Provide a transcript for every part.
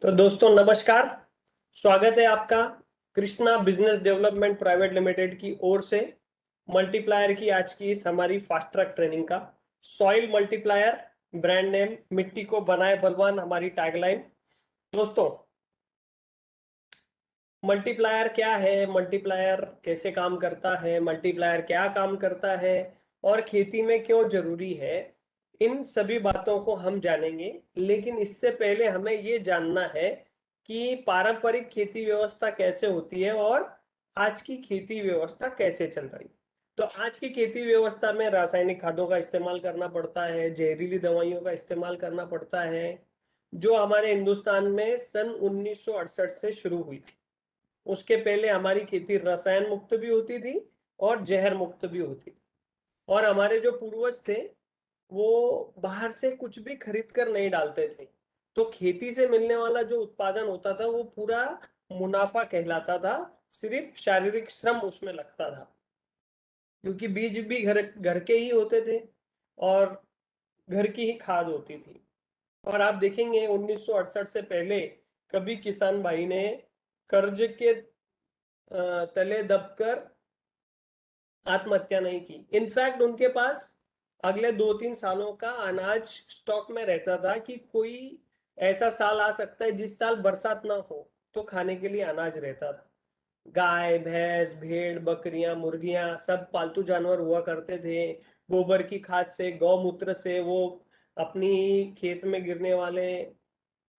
तो दोस्तों नमस्कार। स्वागत है आपका Krishna business development private limited की ओर से मल्टीप्लायर की आज की इस हमारी फास्ट ट्रैक ट्रेनिंग का सॉइल मल्टीप्लायर ब्रांड नेम मिट्टी को बनाए बलवान हमारी टैगलाइन। दोस्तों मल्टीप्लायर क्या है, मल्टीप्लायर कैसे काम करता है, मल्टीप्लायर क्या काम करता है और खेती में क्यों जरूरी है, इन सभी बातों को हम जानेंगे। लेकिन इससे पहले हमें ये जानना है कि पारंपरिक खेती व्यवस्था कैसे होती है और आज की खेती व्यवस्था कैसे चल रही है। तो आज की खेती व्यवस्था में रासायनिक खादों का इस्तेमाल करना पड़ता है, जहरीली दवाइयों का इस्तेमाल करना पड़ता है, जो हमारे हिंदुस्तान में सन 1968 से शुरू हुई थी। उसके पहले हमारी खेती रसायन मुक्त भी होती थी और जहर मुक्त भी होती थी। और हमारे जो पूर्वज थे वो बाहर से कुछ भी खरीद कर नहीं डालते थे। तो खेती से मिलने वाला जो उत्पादन होता था वो पूरा मुनाफा कहलाता था। सिर्फ शारीरिक श्रम उसमें लगता था, क्योंकि बीज भी घर घर के ही होते थे और घर की ही खाद होती थी। और आप देखेंगे 1968 से पहले कभी किसान भाई ने कर्ज के तले दबकर आत्महत्या नहीं की। इनफैक्ट उनके पास अगले 2-3 सालों का अनाज स्टॉक में रहता था कि कोई ऐसा साल आ सकता है जिस साल बरसात ना हो, तो खाने के लिए अनाज रहता था। गाय भैंस भेड़ बकरियां मुर्गियां सब पालतू जानवर हुआ करते थे। गोबर की खाद से गौमूत्र से वो अपनी खेत में गिरने वाले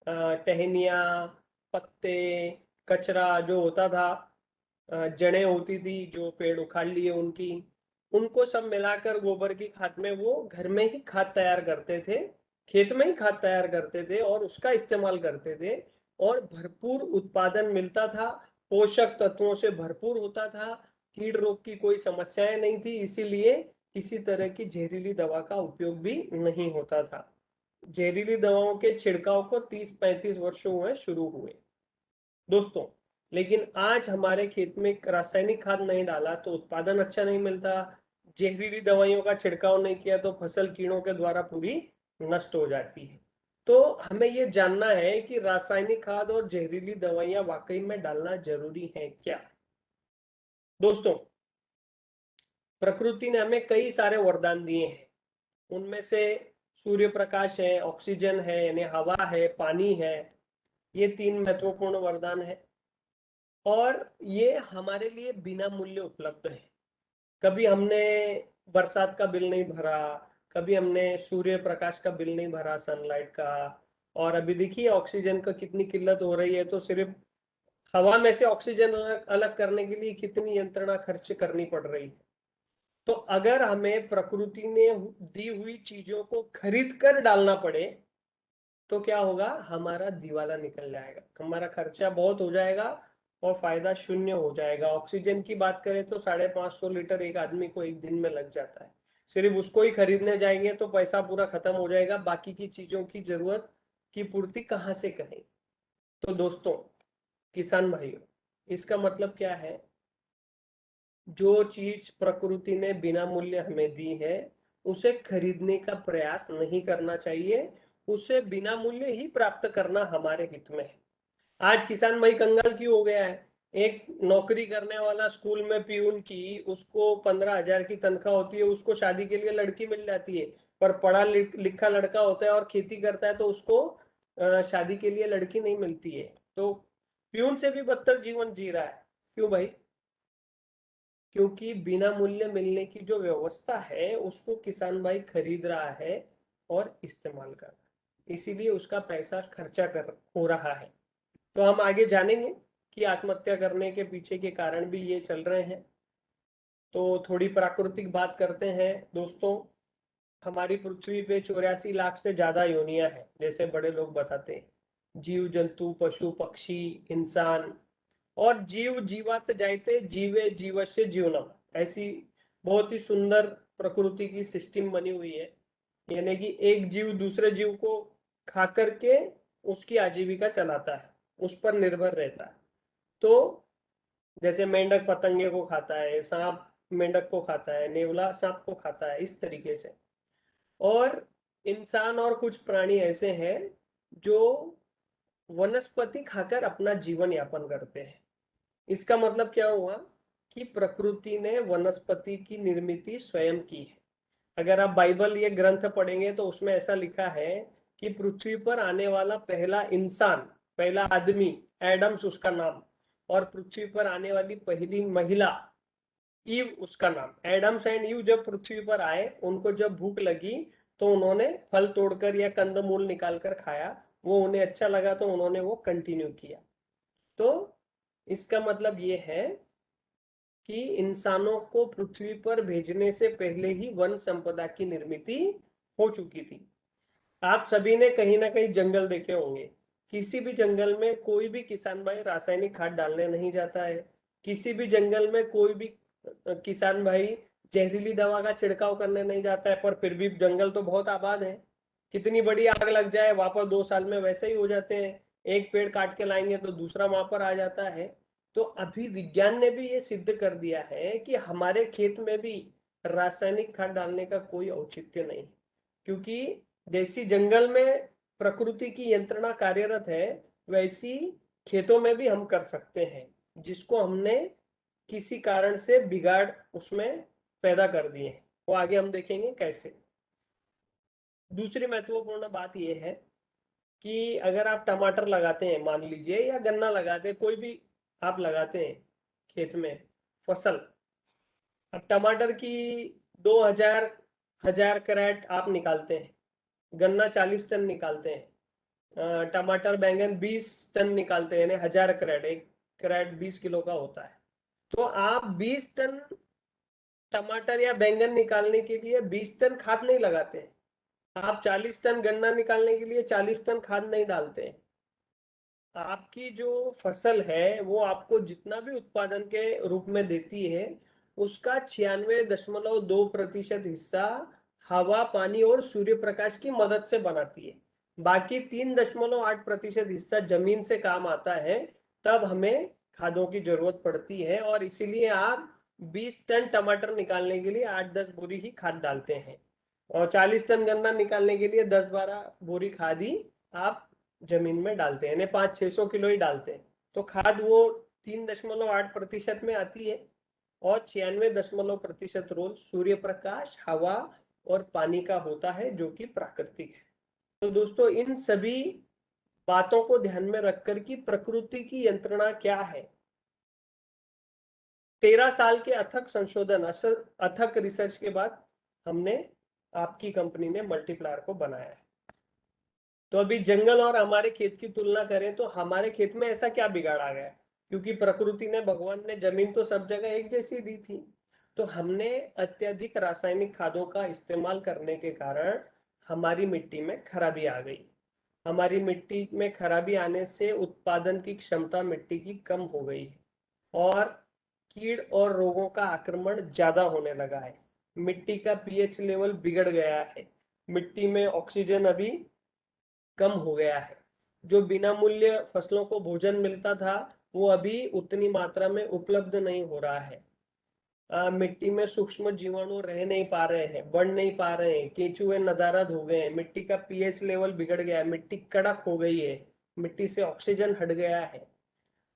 टहनियाँ पत्ते कचरा जो होता था, जड़ें होती थी जो पेड़ उखाड़ लिए उनकी, उनको सब मिलाकर गोबर की खाद में वो घर में ही खाद तैयार करते थे। खेत में ही खाद तैयार करते थे और उसका इस्तेमाल करते थे। और भरपूर उत्पादन मिलता था, पोषक तत्वों से भरपूर होता था, कीड़ रोग की कोई समस्याएं नहीं थी, इसीलिए किसी तरह की जहरीली दवा का उपयोग भी नहीं होता था। जहरीली दवाओं के छिड़काव को 30-35 वर्षों हुए शुरू हुए दोस्तों। लेकिन आज हमारे खेत में रासायनिक खाद नहीं डाला तो उत्पादन अच्छा नहीं मिलता, जहरीली दवाइयों का छिड़काव नहीं किया तो फसल कीड़ों के द्वारा पूरी नष्ट हो जाती है। तो हमें ये जानना है कि रासायनिक खाद और जहरीली दवाइयां वाकई में डालना जरूरी है क्या। दोस्तों प्रकृति ने हमें कई सारे वरदान दिए हैं। उनमें से सूर्य प्रकाश है, ऑक्सीजन है यानी हवा है, पानी है। ये 3 महत्वपूर्ण वरदान है और ये हमारे लिए बिना मूल्य उपलब्ध है। कभी हमने बरसात का बिल नहीं भरा, कभी हमने सूर्य प्रकाश का बिल नहीं भरा, सनलाइट का। और अभी देखिए ऑक्सीजन का कितनी किल्लत हो रही है, तो सिर्फ हवा में से ऑक्सीजन अलग अलग करने के लिए कितनी यंत्रणा खर्च करनी पड़ रही है। तो अगर हमें प्रकृति ने दी हुई चीजों को खरीद कर डालना पड़े तो क्या होगा, हमारा दिवाला निकल जाएगा, हमारा खर्चा बहुत हो जाएगा और फायदा शून्य हो जाएगा। ऑक्सीजन की बात करें तो 550 लीटर एक आदमी को एक दिन में लग जाता है। सिर्फ उसको ही खरीदने जाएंगे तो पैसा पूरा खत्म हो जाएगा, बाकी की चीजों की जरूरत की पूर्ति कहाँ से करें। तो दोस्तों किसान भाइयों, इसका मतलब क्या है, जो चीज प्रकृति ने बिना मूल्य हमें दी है उसे खरीदने का प्रयास नहीं करना चाहिए, उसे बिना मूल्य ही प्राप्त करना हमारे हित में है। आज किसान भाई कंगाल क्यों हो गया है। एक नौकरी करने वाला स्कूल में पियून की, उसको 15,000 की तनख्वाह होती है, उसको शादी के लिए लड़की मिल जाती है। पर पढ़ा लिखा लड़का होता है और खेती करता है तो उसको शादी के लिए लड़की नहीं मिलती है। तो पियून से भी बदतर जीवन जी रहा है। क्यों भाई, क्योंकि बिना मूल्य मिलने की जो व्यवस्था है उसको किसान भाई खरीद रहा है और इस्तेमाल कर रहा है, इसीलिए उसका पैसा खर्चा कर हो रहा है। तो हम आगे जानेंगे कि आत्महत्या करने के पीछे के कारण भी ये चल रहे हैं। तो थोड़ी प्राकृतिक बात करते हैं दोस्तों। हमारी पृथ्वी पे 84 लाख से ज्यादा योनियां हैं, जैसे बड़े लोग बताते हैं। जीव जंतु पशु पक्षी इंसान और जीव जीवात जायते जीवे जीवस्य जीवनम, ऐसी बहुत ही सुंदर प्रकृति की सिस्टम बनी हुई है। यानी कि एक जीव दूसरे जीव को खा करके उसकी आजीविका चलाता है, उस पर निर्भर रहता है। तो जैसे मेंढक पतंगे को खाता है, सांप मेंढक को खाता है, नेवला सांप को खाता है, इस तरीके से। और इंसान और कुछ प्राणी ऐसे हैं जो वनस्पति खाकर अपना जीवन यापन करते हैं। इसका मतलब क्या हुआ कि प्रकृति ने वनस्पति की निर्मित स्वयं की है। अगर आप बाइबल ये ग्रंथ पढ़ेंगे तो उसमें ऐसा लिखा है कि पृथ्वी पर आने वाला पहला इंसान, पहला आदमी, एडम्स उसका नाम, और पृथ्वी पर आने वाली पहली महिला ईव उसका नाम। एडम्स एंड ईव जब पृथ्वी पर आए, उनको जब भूख लगी तो उन्होंने फल तोड़कर या कंदमूल निकालकर खाया, वो उन्हें अच्छा लगा तो उन्होंने वो कंटिन्यू किया। तो इसका मतलब ये है कि इंसानों को पृथ्वी पर भेजने से पहले ही वन संपदा की निर्मित हो चुकी थी। आप सभी ने कहीं ना कहीं जंगल देखे होंगे। किसी भी जंगल में कोई भी किसान भाई रासायनिक खाद डालने नहीं जाता है। किसी भी जंगल में कोई भी किसान भाई जहरीली दवा का छिड़काव करने नहीं जाता है, पर फिर भी जंगल तो बहुत आबाद है। कितनी बड़ी आग लग जाए, वापस 2 साल में वैसे ही हो जाते हैं। एक पेड़ काट के लाएंगे तो दूसरा वहां पर आ जाता है। तो अभी विज्ञान ने भी ये सिद्ध कर दिया है कि हमारे खेत में भी रासायनिक खाद डालने का कोई औचित्य नहीं, क्योंकि जैसी जंगल में प्रकृति की यंत्रणा कार्यरत है, वैसी खेतों में भी हम कर सकते हैं, जिसको हमने किसी कारण से बिगाड़ उसमें पैदा कर दिए हैं। वो आगे हम देखेंगे कैसे। दूसरी महत्वपूर्ण बात यह है कि अगर आप टमाटर लगाते हैं मान लीजिए, या गन्ना लगाते हैं, कोई भी आप लगाते हैं खेत में फसल। अब टमाटर की 2000 हजार कैरेट आप निकालते हैं, गन्ना 40 टन निकालते हैं, टमाटर बैंगन 20 टन निकालते हैं, यानी 1000 कैरेट, एक कैरेट 20 किलो का होता है। तो आप 20 टन टमाटर या बैंगन निकालने के लिए 20 टन खाद नहीं लगाते हैं। आप 40 टन गन्ना निकालने के लिए 40 टन खाद नहीं डालते हैं। आपकी जो फसल है वो आपको जितना भी उत्पादन के रूप में देती है, उसका 96.2% हिस्सा हवा, पानी और सूर्य प्रकाश की मदद से बनाती है। बाकी 3.8% हिस्सा जमीन से काम आता है, तब हमें खादों की जरूरत पड़ती है। और इसीलिए आप 20 टन टमाटर निकालने के लिए 8-10 बोरी ही खाद डालते हैं, और 40 टन गन्ना निकालने के लिए 10-12 बोरी खाद ही आप जमीन में डालते हैं, यानी 500-600 किलो ही डालते हैं। तो खाद वो 3.8% में आती है, और 96% रोल सूर्य प्रकाश, हवा और पानी का होता है, जो कि प्राकृतिक है। तो दोस्तों, इन सभी बातों को ध्यान में रखकर कि प्रकृति की यंत्रणा क्या है, 13 साल के अथक संशोधन, अथक रिसर्च के बाद हमने, आपकी कंपनी ने मल्टीप्लायर को बनाया है। तो अभी जंगल और हमारे खेत की तुलना करें तो हमारे खेत में ऐसा क्या बिगाड़ आ गया, क्योंकि प्रकृति ने, भगवान ने जमीन तो सब जगह एक जैसी दी थी। तो हमने अत्यधिक रासायनिक खादों का इस्तेमाल करने के कारण हमारी मिट्टी में खराबी आ गई। हमारी मिट्टी में खराबी आने से उत्पादन की क्षमता मिट्टी की कम हो गई, और कीड़ और रोगों का आक्रमण ज्यादा होने लगा है। मिट्टी का पीएच लेवल बिगड़ गया है। मिट्टी में ऑक्सीजन अभी कम हो गया है। जो बिना मूल्य फसलों को भोजन मिलता था, वो अभी उतनी मात्रा में उपलब्ध नहीं हो रहा है। मिट्टी में सूक्ष्म जीवाणु रह नहीं पा रहे हैं, बढ़ नहीं पा रहे हैं, केंचुए नदारद हो गए हैं, मिट्टी का पीएच लेवल बिगड़ गया है, मिट्टी कड़क हो गई है, मिट्टी से ऑक्सीजन हट गया है।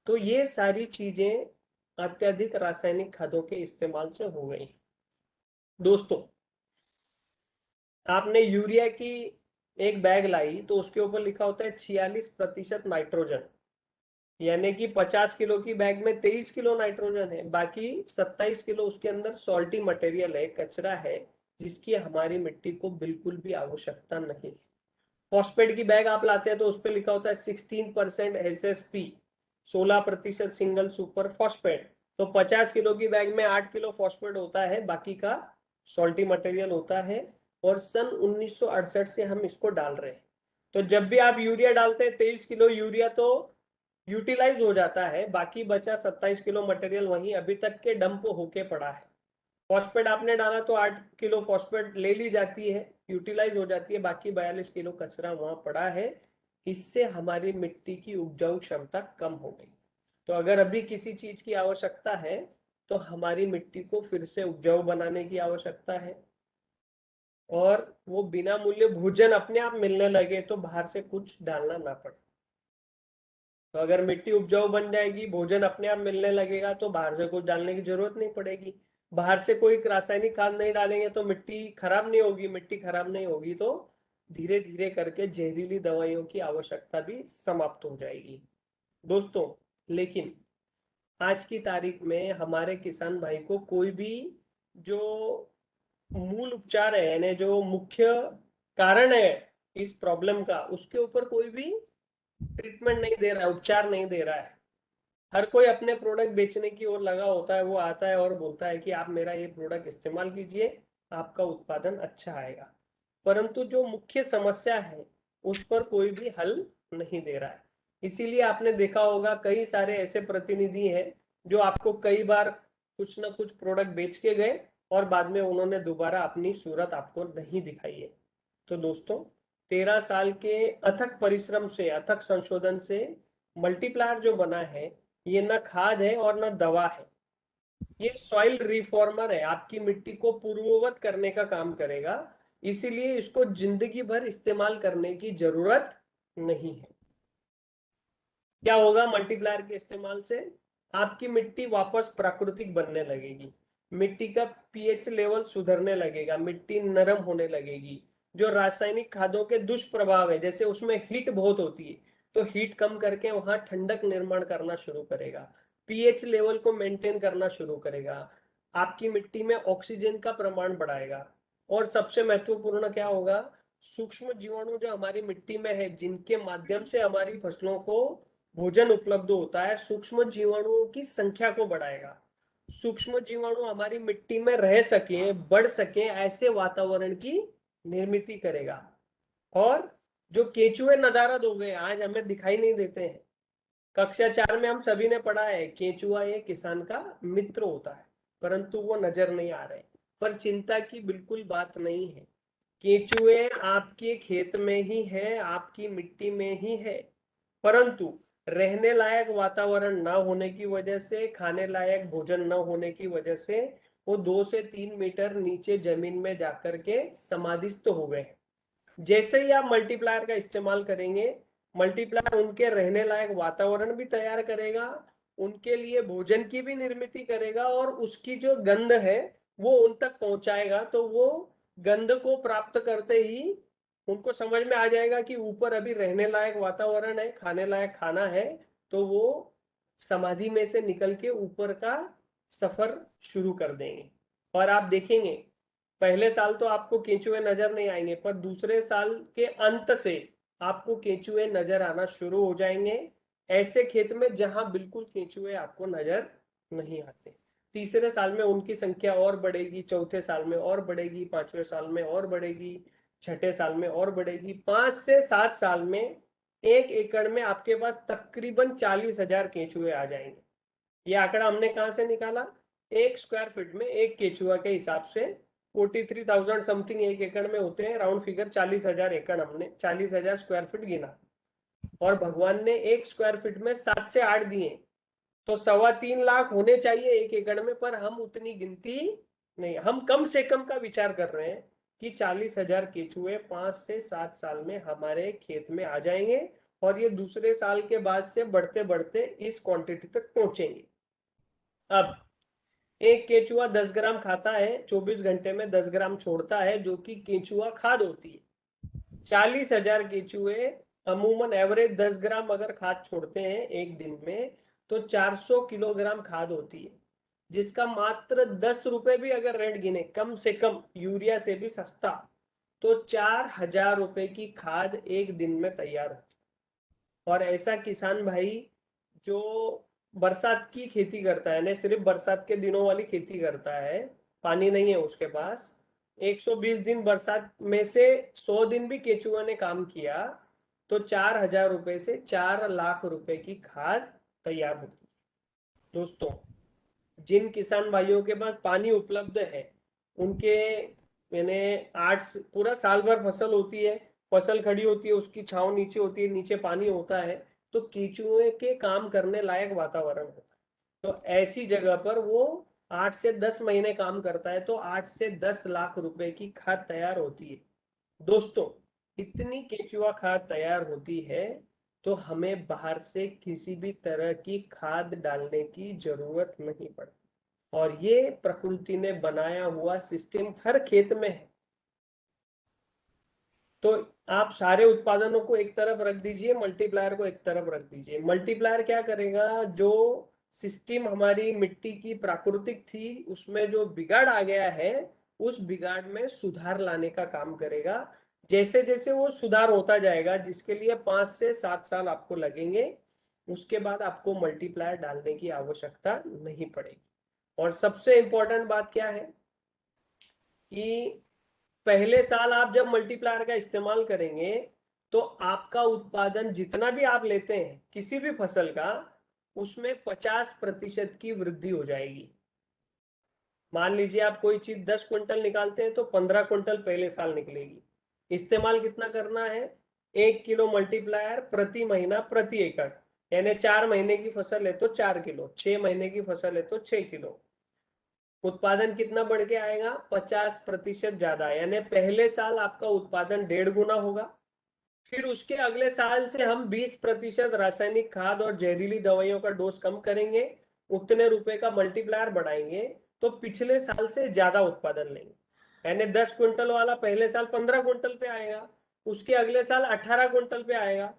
तो ये सारी चीजें अत्यधिक रासायनिक खादों के इस्तेमाल से हो गई। दोस्तों, आपने यूरिया की एक बैग लाई तो उसके ऊपर लिखा होता है 46% नाइट्रोजन, यानी कि 50 किलो की बैग में 23 किलो नाइट्रोजन है, बाकी 27 किलो उसके अंदर सॉल्टी मटेरियल है, कचरा है, जिसकी हमारी मिट्टी को बिल्कुल भी आवश्यकता नहीं। फॉस्फेट की बैग आप लाते हैं तो उस पर लिखा होता है 16% SSP, 16% सिंगल सुपर फॉस्फेट। तो 50 किलो की बैग में 8 किलो फॉस्फेट होता है, बाकी का सॉल्टी मटेरियल होता है। और सन 1968 से हम इसको डाल रहे हैं। तो जब भी आप यूरिया डालते हैं, 23 किलो यूरिया तो यूटिलाइज हो जाता है, बाकी बचा 27 किलो मटेरियल वहीं अभी तक के डंप होके पड़ा है। फॉस्फेट आपने डाला तो 8 किलो फॉस्फेट ले ली जाती है, यूटिलाइज हो जाती है, बाकी 42 किलो कचरा वहां पड़ा है। इससे हमारी मिट्टी की उपजाऊ क्षमता कम हो गई। तो अगर अभी किसी चीज की आवश्यकता है, तो हमारी मिट्टी को फिर से उपजाऊ बनाने की आवश्यकता है। और वो बिना मूल्य भोजन अपने आप मिलने लगे तो बाहर से कुछ डालना ना पड़े। तो अगर मिट्टी उपजाऊ बन जाएगी, भोजन अपने आप मिलने लगेगा, तो बाहर से कुछ डालने की जरूरत नहीं पड़ेगी। बाहर से कोई रासायनिक खाद नहीं डालेंगे तो मिट्टी खराब नहीं होगी, मिट्टी खराब नहीं होगी तो धीरे धीरे करके जहरीली दवाइयों की आवश्यकता भी समाप्त हो जाएगी दोस्तों। लेकिन आज की तारीख में हमारे किसान भाई को कोई भी जो मूल उपचार है, यानी जो मुख्य कारण है इस प्रॉब्लम का, उसके ऊपर कोई भी ट्रीटमेंट नहीं दे रहा है, उपचार नहीं दे रहा है। हर कोई अपने प्रोडक्ट बेचने की ओर लगा होता है। वो आता है और बोलता है कि आप मेरा ये प्रोडक्ट इस्तेमाल कीजिए, आपका उत्पादन अच्छा आएगा, परंतु जो मुख्य समस्या है उस पर कोई भी हल नहीं दे रहा है। इसीलिए आपने देखा होगा कई सारे ऐसे प्रतिनिधि हैं जो आपको कई बार कुछ ना कुछ प्रोडक्ट बेच के गए और बाद में उन्होंने दोबारा अपनी सूरत आपको नहीं दिखाई है। तो दोस्तों, 13 साल के अथक परिश्रम से, अथक संशोधन से मल्टीप्लायर जो बना है, ये न खाद है और न दवा है, ये सॉइल रिफॉर्मर है। आपकी मिट्टी को पूर्ववत करने का काम करेगा, इसीलिए इसको जिंदगी भर इस्तेमाल करने की जरूरत नहीं है। क्या होगा मल्टीप्लायर के इस्तेमाल से? आपकी मिट्टी वापस प्राकृतिक बनने लगेगी, मिट्टी का पीएच लेवल सुधरने लगेगा, मिट्टी नरम होने लगेगी। जो रासायनिक खादों के दुष्प्रभाव है, जैसे उसमें हीट बहुत होती है, तो हीट कम करके वहां ठंडक निर्माण करना शुरू करेगा, पीएच लेवल को मेंटेन करना शुरू करेगा, आपकी मिट्टी में ऑक्सीजन का प्रमाण बढ़ाएगा। और सबसे महत्वपूर्ण क्या होगा? सूक्ष्म जीवाणु जो हमारी मिट्टी में है, जिनके माध्यम से हमारी फसलों को भोजन उपलब्ध होता है, सूक्ष्म जीवाणुओं की संख्या को बढ़ाएगा। सूक्ष्म जीवाणु हमारी मिट्टी में रह सके, बढ़ सके, ऐसे वातावरण की निर्मित करेगा। और जो केंचुए नदारद हो गए, आज हमें दिखाई नहीं देते हैं। कक्षा 4 में हम सभी ने पढ़ा है केंचुआ एक किसान का मित्र होता है, परंतु वो नजर नहीं आ रहे। पर चिंता की बिल्कुल बात नहीं है, केंचुए आपके खेत में ही है, आपकी मिट्टी में ही है, परंतु रहने लायक वातावरण न होने की वजह से, खाने लायक भोजन न होने की वजह से वो 2 से 3 मीटर नीचे जमीन में जाकर के समाधिस्थ हो गए। जैसे ही आप मल्टीप्लायर का इस्तेमाल करेंगे, मल्टीप्लायर उनके रहने लायक वातावरण भी तैयार करेगा, उनके लिए भोजन की भी निर्मित करेगा, और उसकी जो गंध है वो उन तक पहुंचाएगा। तो वो गंध को प्राप्त करते ही उनको समझ में आ जाएगा कि ऊपर अभी रहने लायक वातावरण है, खाने लायक खाना है, तो वो समाधि में से निकल के ऊपर का सफर शुरू कर देंगे। और आप देखेंगे पहले साल तो आपको केंचुए नजर नहीं आएंगे, पर दूसरे साल के अंत से आपको केंचुए नजर आना शुरू हो जाएंगे, ऐसे खेत में जहां बिल्कुल केंचुए आपको नजर नहीं आते। तीसरे साल में उनकी संख्या और बढ़ेगी, चौथे साल में और बढ़ेगी, 5वें साल में और बढ़ेगी, छठे साल में और बढ़ेगी। 5 से 7 साल में 1 एकड़ में आपके पास तकरीबन 40,000 केंचुए आ जाएंगे। ये आंकड़ा हमने कहां से निकाला? 1 स्क्वायर फीट में एक केचुआ के हिसाब से 43,000 समथिंग 1 एकड़ में होते हैं, राउंड फिगर 40,000 एकड़, हमने 40,000 स्क्वायर फीट गिना, और भगवान ने 1 स्क्वायर फीट में 7 से 8 दिए, तो 3.25 लाख होने चाहिए 1 एकड़ में, पर हम उतनी गिनती नहीं, हम कम से कम का विचार कर रहे हैं कि 40,000 केचुए 5 से 7 साल में हमारे खेत में आ जाएंगे, और ये दूसरे साल के बाद से बढ़ते बढ़ते इस क्वांटिटी तक पहुंचेंगे। अब एक केचुआ 10 ग्राम खाता है, 24 घंटे में 10 ग्राम छोड़ता है, जो कि केचुआ खाद होती है। 40,000 केचुए अमूमन एवरेज 10 ग्राम अगर खाद छोड़ते हैं एक दिन में, तो 400 किलोग्राम खाद होती है, जिसका मात्र 10 रुपए भी अगर रेट गिने, कम से कम यूरिया से भी सस्ता, तो 4,000 रुपए की खाद एक दिन में तैयार होती है। और ऐसा किसान भाई जो बरसात की खेती करता है, ना सिर्फ बरसात के दिनों वाली खेती करता है, पानी नहीं है उसके पास, 120 दिन बरसात में से 100 दिन भी केचुआ ने काम किया, तो 4,000 रुपए से 4 लाख रुपए की खाद तैयार होती है दोस्तों। जिन किसान भाइयों के पास पानी उपलब्ध है, उनके मैंने 8 पूरा साल भर फसल होती है, फसल खड़ी होती है, उसकी छांव नीचे होती है, नीचे पानी होता है, तो केचुए के काम करने लायक वातावरण होता है। तो ऐसी जगह पर वो 8 से 10 महीने काम करता है, तो 8 से 10 लाख रुपए की खाद तैयार होती है दोस्तों। इतनी केचुआ खाद तैयार होती है, तो हमें बाहर से किसी भी तरह की खाद डालने की जरूरत नहीं पड़ती, और ये प्रकृति ने बनाया हुआ सिस्टम हर खेत में है। तो आप सारे उत्पादनों को एक तरफ रख दीजिए, मल्टीप्लायर को एक तरफ रख दीजिए। मल्टीप्लायर क्या करेगा, जो सिस्टम हमारी मिट्टी की प्राकृतिक थी उसमें जो बिगाड़ आ गया है, उस बिगाड़ में सुधार लाने का काम करेगा। जैसे जैसे वो सुधार होता जाएगा, जिसके लिए 5 से 7 साल आपको लगेंगे, उसके बाद आपको मल्टीप्लायर डालने की आवश्यकता नहीं पड़ेगी। और सबसे इंपॉर्टेंट बात क्या है कि पहले साल आप जब मल्टीप्लायर का इस्तेमाल करेंगे तो आपका उत्पादन जितना भी आप लेते हैं किसी भी फसल का, उसमें 50% की वृद्धि हो जाएगी। मान लीजिए आप कोई चीज 10 क्विंटल निकालते हैं तो 15 क्विंटल पहले साल निकलेगी। इस्तेमाल कितना करना है, 1 किलो मल्टीप्लायर प्रति महीना प्रति एकड़, यानी 4 महीने की फसल है तो 4 किलो, 6 महीने की फसल है तो 6 किलो। उत्पादन कितना बढ़ के आएगा, 50% ज्यादा, यानी पहले साल आपका उत्पादन 1.5 गुना होगा। फिर उसके अगले साल से हम 20% रासायनिक खाद और जहरीली दवाइयों का डोज कम करेंगे, उतने रुपए का मल्टीप्लायर बढ़ाएंगे, तो पिछले साल से ज्यादा उत्पादन लेंगे। यानी 10 क्विंटल वाला पहले साल 15 क्विंटल पे आएगा, उसके अगले साल 18 क्विंटल पे आएगा,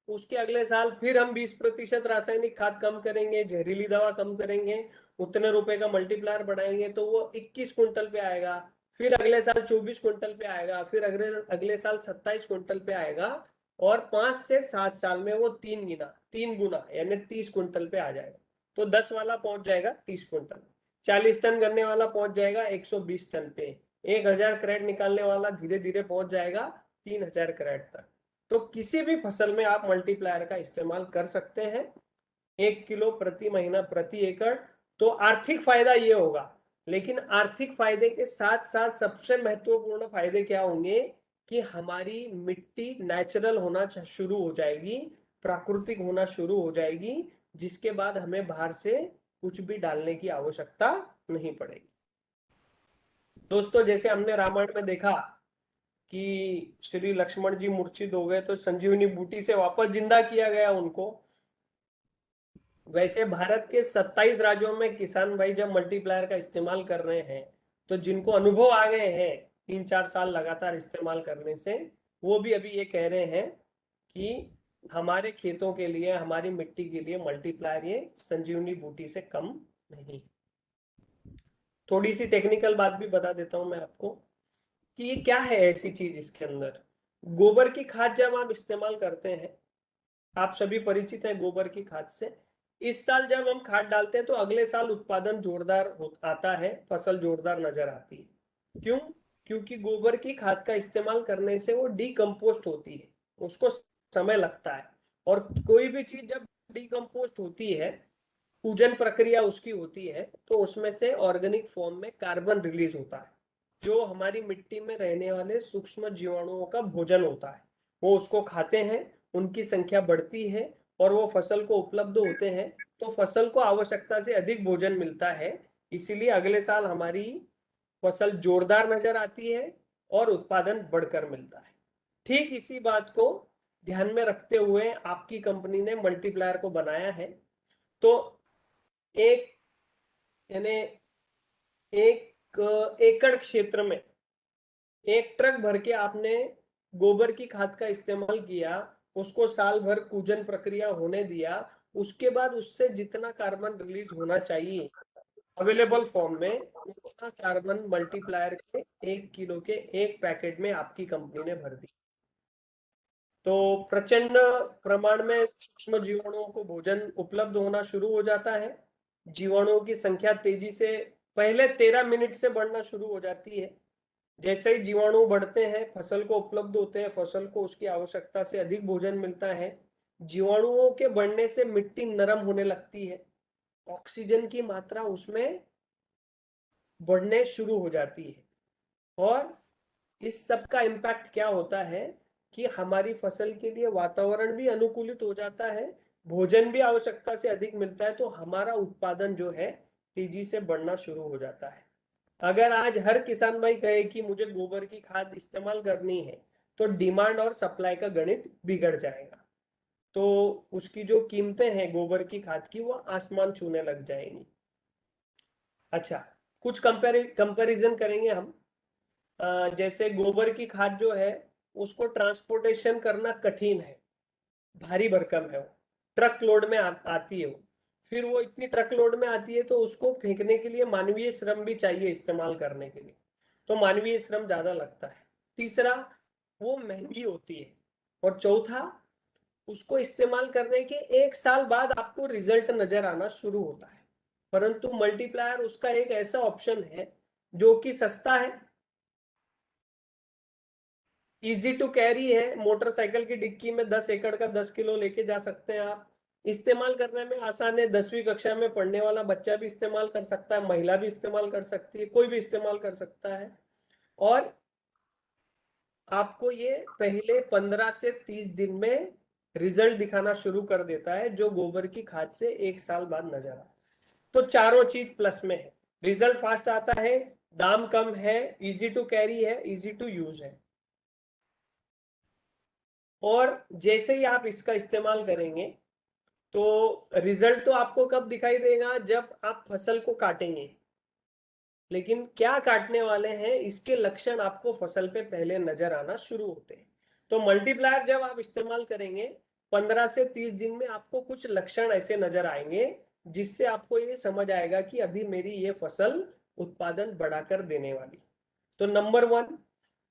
उसके अगले साल फिर हम 20% रासायनिक खाद कम करेंगे, जहरीली दवा कम करेंगे, उतने रुपए का मल्टीप्लायर बढ़ाएंगे तो वो 21 क्विंटल पे आएगा। फिर अगले साल 24 क्विंटल पे आएगा, फिर अगले अगले साल 27 क्विंटल पे आएगा, और 5 से 7 साल में वो 3 गुना यानी 30 क्विंटल पे आ जाएगा। तो 10 वाला पहुंच जाएगा 30 क्विंटल, 40 टन गन्ने वाला पहुंच जाएगा 120 टन पे, 1000 कैरेट निकालने वाला धीरे धीरे पहुंच जाएगा 3000 कैरेट तक। तो किसी भी फसल में आप मल्टीप्लायर का इस्तेमाल कर सकते हैं, 1 किलो प्रति महीना प्रति एकड़। तो आर्थिक फायदा ये होगा, लेकिन आर्थिक फायदे के साथ साथ सबसे महत्वपूर्ण फायदे क्या होंगे कि हमारी मिट्टी नेचुरल होना शुरू हो जाएगी, प्राकृतिक होना शुरू हो जाएगी, जिसके बाद हमें बाहर से कुछ भी डालने की आवश्यकता नहीं पड़ेगी। दोस्तों, जैसे हमने रामायण में देखा कि श्री लक्ष्मण जी मूर्छित हो गए तो संजीवनी बूटी से वापस जिंदा किया गया उनको, वैसे भारत के 27 राज्यों में किसान भाई जब मल्टीप्लायर का इस्तेमाल कर रहे हैं, तो जिनको अनुभव आ गए हैं 3-4 साल लगातार इस्तेमाल करने से, वो भी अभी ये कह रहे हैं कि हमारे खेतों के लिए, हमारी मिट्टी के लिए मल्टीप्लायर ये संजीवनी बूटी से कम नहीं। थोड़ी सी टेक्निकल बात भी बता देता हूं मैं आपको कि ये क्या है ऐसी चीज इसके अंदर। गोबर की खाद जब आप इस्तेमाल करते हैं, आप सभी परिचित हैं गोबर की खाद से। इस साल जब हम खाद डालते हैं तो अगले साल उत्पादन जोरदार आता है, फसल जोरदार नजर आती है। क्यों? क्योंकि गोबर की खाद का इस्तेमाल करने से वो डीकम्पोस्ट होती है, उसको समय लगता है। और कोई भी चीज जब डीकम्पोस्ट होती है, पूजन प्रक्रिया उसकी होती है, तो उसमें से ऑर्गेनिक फॉर्म में कार्बन रिलीज होता है, जो हमारी मिट्टी में रहने वाले सूक्ष्म जीवाणुओं का भोजन होता है। वो उसको खाते हैं, उनकी संख्या बढ़ती है और वो फसल को उपलब्ध होते हैं, तो फसल को आवश्यकता से अधिक भोजन मिलता है। इसीलिए अगले साल हमारी फसल जोरदार नजर आती है और उत्पादन बढ़कर मिलता है। ठीक इसी बात को ध्यान में रखते हुए आपकी कंपनी ने मल्टीप्लायर को बनाया है। तो एक यानी एक एकड़ क्षेत्र में 1 ट्रक भर के आपने गोबर की खाद का इस्तेमाल किया, उसको साल भर कूजन प्रक्रिया होने दिया, उसके बाद उससे जितना कार्बन रिलीज होना चाहिए अवेलेबल फॉर्म में, उतना कार्बन मल्टीप्लायर के 1 किलो के एक पैकेट में आपकी कंपनी ने भर दी। तो प्रचंड प्रमाण में सूक्ष्म जीवाणुओं को भोजन उपलब्ध होना शुरू हो जाता है। जीवाणुओं की संख्या तेजी से पहले 13 मिनट से बढ़ना शुरू हो जाती है। जैसे ही जीवाणु बढ़ते हैं, फसल को उपलब्ध होते हैं, फसल को उसकी आवश्यकता से अधिक भोजन मिलता है। जीवाणुओं के बढ़ने से मिट्टी नरम होने लगती है, ऑक्सीजन की मात्रा उसमें बढ़ने शुरू हो जाती है, और इस सब का इम्पैक्ट क्या होता है कि हमारी फसल के लिए वातावरण भी अनुकूलित हो जाता है, भोजन भी आवश्यकता से अधिक मिलता है, तो हमारा उत्पादन जो है तेजी से बढ़ना शुरू हो जाता है। अगर आज हर किसान भाई कहे कि मुझे गोबर की खाद इस्तेमाल करनी है, तो डिमांड और सप्लाई का गणित बिगड़ जाएगा। तो उसकी जो कीमतें हैं गोबर की खाद की वो आसमान छूने लग जाएंगी। अच्छा, कुछ कंपैरिजन करेंगे हम। जैसे गोबर की खाद जो है उसको ट्रांसपोर्टेशन करना कठिन है, भारी भरकम है, वो ट्रक लोड में आती है वो। फिर वो इतनी ट्रक लोड में आती है तो उसको फेंकने के लिए मानवीय श्रम भी चाहिए इस्तेमाल करने के लिए, तो मानवीय श्रम ज्यादा लगता है। तीसरा, वो महंगी होती है। और चौथा, उसको इस्तेमाल करने के 1 साल बाद आपको रिजल्ट नजर आना शुरू होता है। परंतु मल्टीप्लायर उसका एक ऐसा ऑप्शन है जो कि सस्ता है, इजी टू कैरी है, मोटरसाइकिल की डिक्की में 10 एकड़ का 10 किलो लेके जा सकते हैं आप। इस्तेमाल करने में आसान है, 10वीं कक्षा में पढ़ने वाला बच्चा भी इस्तेमाल कर सकता है, महिला भी इस्तेमाल कर सकती है, कोई भी इस्तेमाल कर सकता है। और आपको ये पहले 15 से 30 दिन में रिजल्ट दिखाना शुरू कर देता है, जो गोबर की खाद से 1 साल बाद नजर आता। तो चारों चीज प्लस में है, रिजल्ट फास्ट आता है, दाम कम है, इजी टू कैरी है, इजी टू यूज है। और जैसे ही आप इसका इस्तेमाल करेंगे तो रिजल्ट तो आपको कब दिखाई देगा, जब आप फसल को काटेंगे। लेकिन क्या काटने वाले हैं इसके लक्षण आपको फसल पे पहले नजर आना शुरू होते हैं। तो मल्टीप्लायर जब आप इस्तेमाल करेंगे 15 से 30 दिन में आपको कुछ लक्षण ऐसे नजर आएंगे जिससे आपको ये समझ आएगा कि अभी मेरी ये फसल उत्पादन बढ़ाकर देने वाली। तो नंबर 1,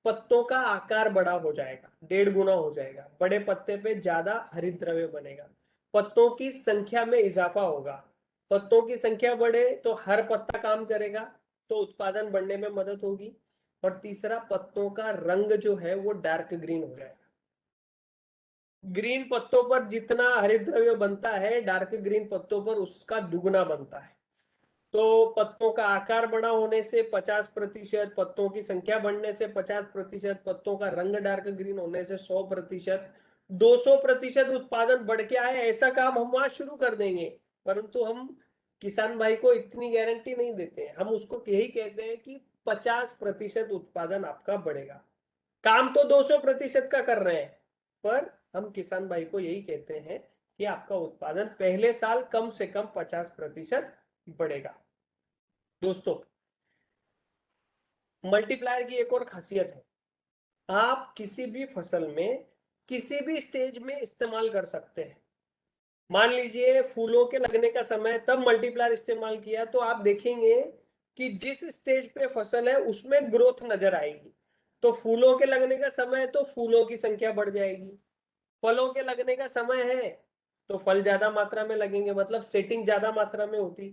पत्तों का आकार बड़ा हो जाएगा, 1.5 गुना हो जाएगा, बड़े पत्ते पे ज्यादा हरित द्रव्य बनेगा, पत्तों की संख्या में इजाफा होगा। पत्तों की संख्या बढ़े तो हर पत्ता काम करेगा, तो उत्पादन बढ़ने में मदद होगी। और तीसरा, पत्तों का रंग जो है वो डार्क ग्रीन हो जाएगा। ग्रीन पत्तों पर जितना हरित द्रव्य बनता है, डार्क ग्रीन पत्तों पर उसका दुगना बनता है। तो पत्तों का आकार बड़ा होने से 50%, पत्तों की संख्या बढ़ने से 50%, पत्तों का रंग डार्क ग्रीन होने से 100%, 200% उत्पादन बढ़ के आए, ऐसा काम हम वहां शुरू कर देंगे। परंतु हम किसान भाई को इतनी गारंटी नहीं देते हैं, हम उसको यही कहते हैं कि 50% उत्पादन आपका बढ़ेगा। काम तो 200% का कर रहे हैं, पर हम किसान भाई को यही कहते हैं कि आपका उत्पादन पहले साल कम से कम 50% बढ़ेगा। दोस्तों, मल्टीप्लायर की एक और खासियत है, आप किसी भी फसल में किसी भी स्टेज में इस्तेमाल कर सकते हैं। मान लीजिए फूलों के लगने का समय, तब मल्टीप्लायर इस्तेमाल किया तो आप देखेंगे कि जिस स्टेज पे फसल है उसमें ग्रोथ नजर आएगी। तो फूलों के लगने का समय है तो फूलों की संख्या बढ़ जाएगी, फलों के लगने का समय है तो फल ज्यादा मात्रा में लगेंगे, मतलब सेटिंग ज्यादा मात्रा में होती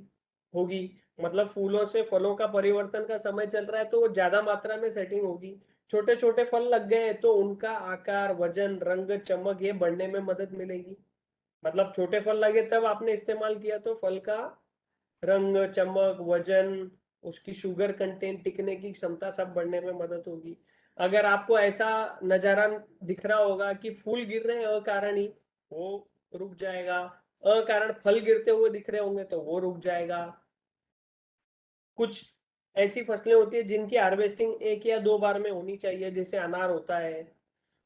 होगी। मतलब फूलों से फलों का परिवर्तन का समय चल रहा है तो वो ज्यादा मात्रा में सेटिंग होगी। छोटे छोटे फल लग गए तो उनका आकार, वजन, रंग, चमक ये बढ़ने में मदद मिलेगी। मतलब छोटे फल लगे तब आपने इस्तेमाल किया तो फल का रंग, चमक, वजन, उसकी शुगर कंटेंट, टिकने की क्षमता सब बढ़ने में मदद होगी। अगर आपको ऐसा नजारा दिख रहा होगा कि फूल गिर रहे हैं अकारण ही, वो रुक जाएगा। अकारण फल गिरते हुए दिख रहे होंगे तो वो रुक जाएगा। कुछ ऐसी फसलें होती है जिनकी हार्वेस्टिंग 1 या 2 बार में होनी चाहिए, जैसे अनार होता है।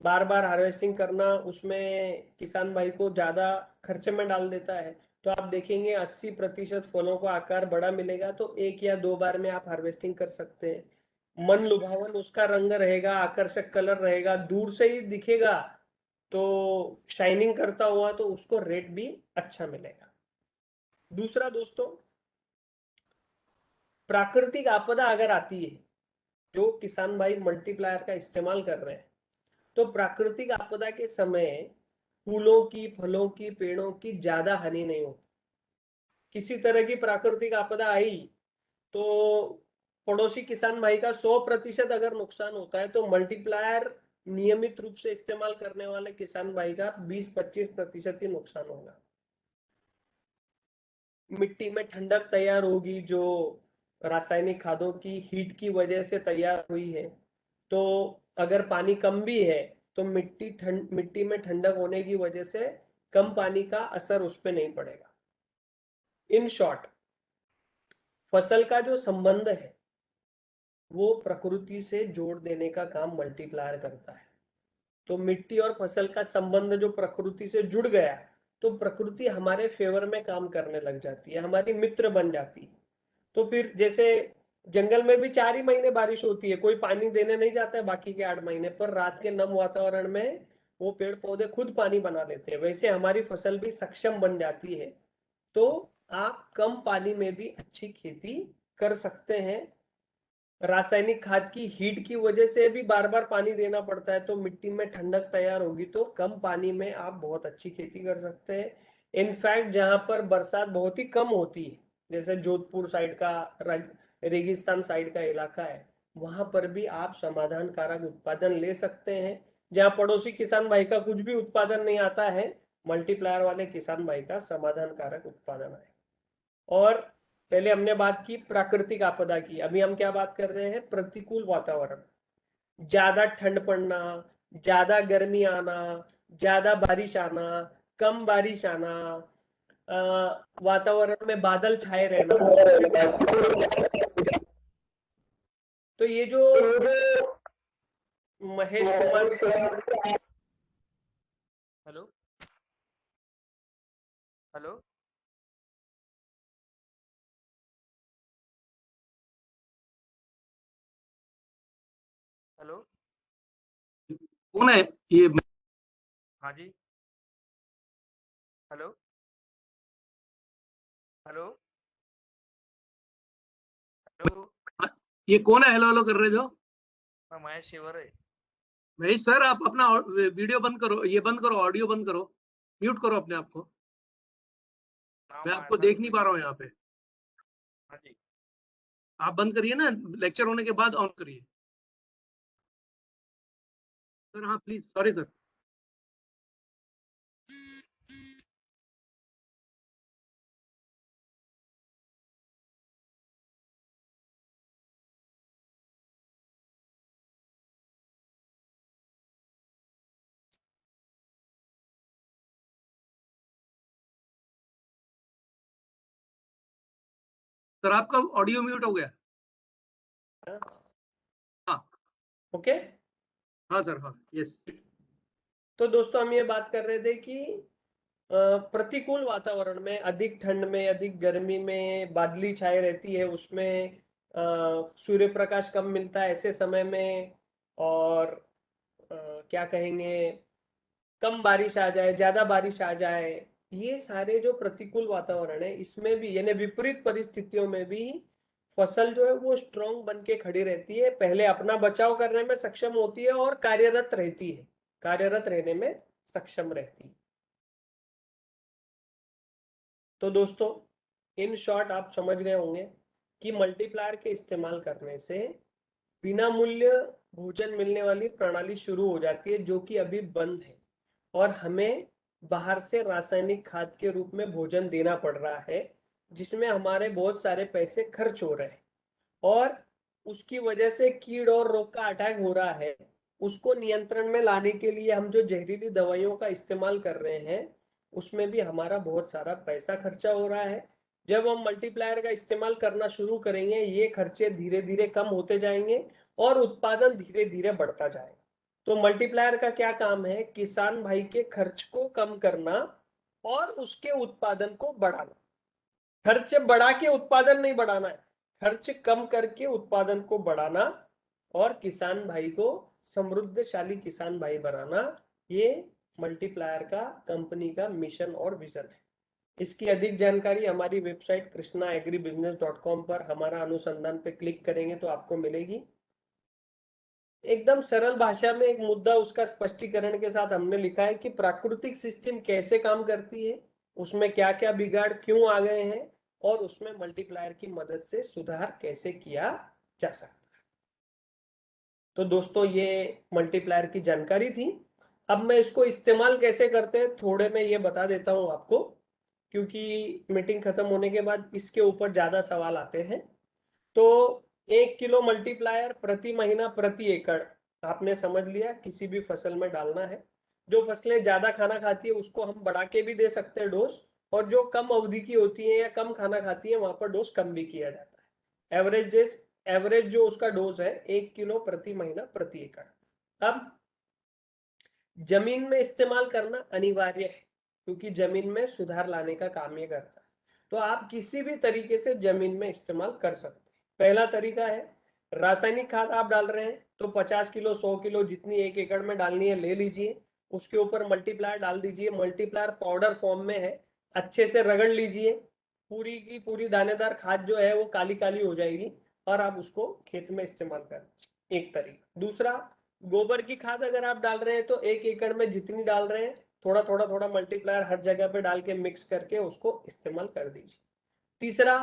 बार बार हार्वेस्टिंग करना उसमें किसान भाई को ज्यादा खर्चे में डाल देता है। तो आप देखेंगे 80% फलों का आकार बड़ा मिलेगा, तो 1 या 2 बार में आप हार्वेस्टिंग कर सकते हैं। मन लुभावन उसका रंग रहेगा, आकर्षक कलर रहेगा, दूर से ही दिखेगा तो शाइनिंग करता हुआ, तो उसको रेट भी अच्छा मिलेगा। दूसरा दोस्तों, प्राकृतिक आपदा अगर आती है, जो किसान भाई मल्टीप्लायर का इस्तेमाल कर रहे हैं, तो प्राकृतिक आपदा के समय फूलों की, फलों की, पेड़ों की ज्यादा हानि नहीं होती। किसी तरह की प्राकृतिक आपदा आई तो पड़ोसी किसान भाई का 100% अगर नुकसान होता है, तो मल्टीप्लायर नियमित रूप से इस्तेमाल करने वाले किसान भाई का 20-25% ही नुकसान होगा। मिट्टी में ठंडक तैयार होगी, जो रासायनिक खादों की हीट की वजह से तैयार हुई है। तो अगर पानी कम भी है तो मिट्टी में ठंडक होने की वजह से कम पानी का असर उस पर नहीं पड़ेगा। इन शॉर्ट, फसल का जो संबंध है वो प्रकृति से जोड़ देने का काम मल्टीप्लायर करता है। तो मिट्टी और फसल का संबंध जो प्रकृति से जुड़ गया तो प्रकृति हमारे फेवर में काम करने लग जाती है, हमारी मित्र बन जाती है। तो फिर जैसे जंगल में भी 4 ही महीने बारिश होती है, कोई पानी देने नहीं जाता है बाकी के 8 महीने, पर रात के नम वातावरण में वो पेड़ पौधे खुद पानी बना लेते हैं। वैसे हमारी फसल भी सक्षम बन जाती है। तो आप कम पानी में भी अच्छी खेती कर सकते हैं। रासायनिक खाद की हीट की वजह से भी बार बार पानी देना पड़ता है, तो मिट्टी में ठंडक तैयार होगी, तो कम पानी में आप बहुत अच्छी खेती कर सकते हैं। इनफैक्ट जहां पर बरसात बहुत ही कम होती है, जैसे जोधपुर साइड का रेगिस्तान साइड का इलाका है, वहां पर भी आप समाधान कारक उत्पादन ले सकते हैं। जहां पड़ोसी किसान भाई का कुछ भी उत्पादन नहीं आता है, मल्टीप्लायर वाले किसान भाई का समाधान कारक उत्पादन है। और पहले हमने बात की प्राकृतिक आपदा की, अभी हम क्या बात कर रहे हैं, प्रतिकूल वातावरण। ज्यादा ठंड पड़ना, ज्यादा गर्मी आना, ज्यादा बारिश आना, कम बारिश आना, वातावरण में बादल छाए रहना। तो ये जो Mahesh Kumar, hello hello hello. कौन है ये? हाँ जी। Hello hello hello. ये कौन है हेलो हेलो कर रहे जो? मैं महेश शिवर है। भाई सर, आप अपना वीडियो बंद करो, ये बंद करो, ऑडियो बंद करो, म्यूट करो अपने आप को। नाम मैं आया आपको था देख तो नहीं मैं। पा रहा हूँ यहाँ पे। हाँ जी। आप बंद करिए ना, लेक्चर होने के बाद ऑन करिए। सर हाँ प्लीज, सॉरी सर। सर आपका ऑडियो म्यूट हो गया। हाँ ओके। हाँ सर, हाँ यस। तो दोस्तों हम ये बात कर रहे थे कि प्रतिकूल वातावरण में, अधिक ठंड में, अधिक गर्मी में, बादली छाई रहती है, उसमें सूर्य प्रकाश कम मिलता है ऐसे समय में, और क्या कहेंगे, कम बारिश आ जाए, ज्यादा बारिश आ जाए, ये सारे जो प्रतिकूल वातावरण है इसमें भी, यानी विपरीत परिस्थितियों में भी फसल जो है वो स्ट्रांग बन के खड़ी रहती है, पहले अपना बचाव करने में सक्षम होती है और कार्यरत रहती है, कार्यरत रहने में सक्षम रहती है। तो दोस्तों इन शॉर्ट आप समझ गए होंगे कि मल्टीप्लायर के इस्तेमाल करने से बिना मूल्य भोजन मिलने वाली प्रणाली शुरू हो जाती है, जो कि अभी बंद है, और हमें बाहर से रासायनिक खाद के रूप में भोजन देना पड़ रहा है, जिसमें हमारे बहुत सारे पैसे खर्च हो रहे हैं, और उसकी वजह से कीड़ और रोग का अटैक हो रहा है। उसको नियंत्रण में लाने के लिए हम जो जहरीली दवाइयों का इस्तेमाल कर रहे हैं, उसमें भी हमारा बहुत सारा पैसा खर्चा हो रहा है। जब हम मल्टीप्लायर का इस्तेमाल करना शुरू करेंगे, ये खर्चे धीरे धीरे कम होते जाएंगे और उत्पादन धीरे धीरे बढ़ता जाएगा। तो मल्टीप्लायर का क्या काम है, किसान भाई के खर्च को कम करना और उसके उत्पादन को बढ़ाना। खर्च बढ़ा के उत्पादन नहीं बढ़ाना है, खर्च कम करके उत्पादन को बढ़ाना और किसान भाई को समृद्धशाली किसान भाई बनाना, ये मल्टीप्लायर का कंपनी का मिशन और विजन है। इसकी अधिक जानकारी हमारी वेबसाइट krishnaagribusiness.com पर हमारा अनुसंधान पे क्लिक करेंगे तो आपको मिलेगी। एकदम सरल भाषा में एक मुद्दा, उसका स्पष्टीकरण के साथ हमने लिखा है कि प्राकृतिक सिस्टम कैसे काम करती है, उसमें क्या क्या बिगाड़ क्यों आ गए हैं, और उसमें मल्टीप्लायर की मदद से सुधार कैसे किया जा सकता है। तो दोस्तों ये मल्टीप्लायर की जानकारी थी। अब मैं इसको इस्तेमाल कैसे करते हैं थोड़े मैं ये बता देता हूं आपको, क्योंकि मीटिंग खत्म होने के बाद इसके ऊपर ज्यादा सवाल आते हैं। तो 1 किलो मल्टीप्लायर प्रति महीना प्रति एकड़ आपने समझ लिया, किसी भी फसल में डालना है। जो फसलें ज्यादा खाना खाती है उसको हम बढ़ा के भी दे सकते हैं डोज, और जो कम अवधि की होती है या कम खाना खाती है वहां पर डोज कम भी किया जाता है। एवरेज जो उसका डोज है 1 किलो प्रति महीना प्रति एकड़। अब जमीन में इस्तेमाल करना अनिवार्य है, क्योंकि जमीन में सुधार लाने का काम ये करता है। तो आप किसी भी तरीके से जमीन में इस्तेमाल कर सकते हैं। पहला तरीका है, रासायनिक खाद आप डाल रहे हैं तो 50 किलो 100 किलो जितनी 1 एकड़ में डालनी है ले लीजिए, उसके ऊपर मल्टीप्लायर डाल दीजिए। मल्टीप्लायर पाउडर फॉर्म में है, अच्छे से रगड़ लीजिए, पूरी की पूरी दानेदार खाद जो है वो काली काली हो जाएगी और आप उसको खेत में इस्तेमाल करें, एक तरीका। दूसरा, गोबर की खाद अगर आप डाल रहे हैं तो 1 एकड़ में जितनी डाल रहे हैं थोड़ा थोड़ा थोड़ा मल्टीप्लायर हर जगह पे डाल के मिक्स करके उसको इस्तेमाल कर दीजिए। तीसरा,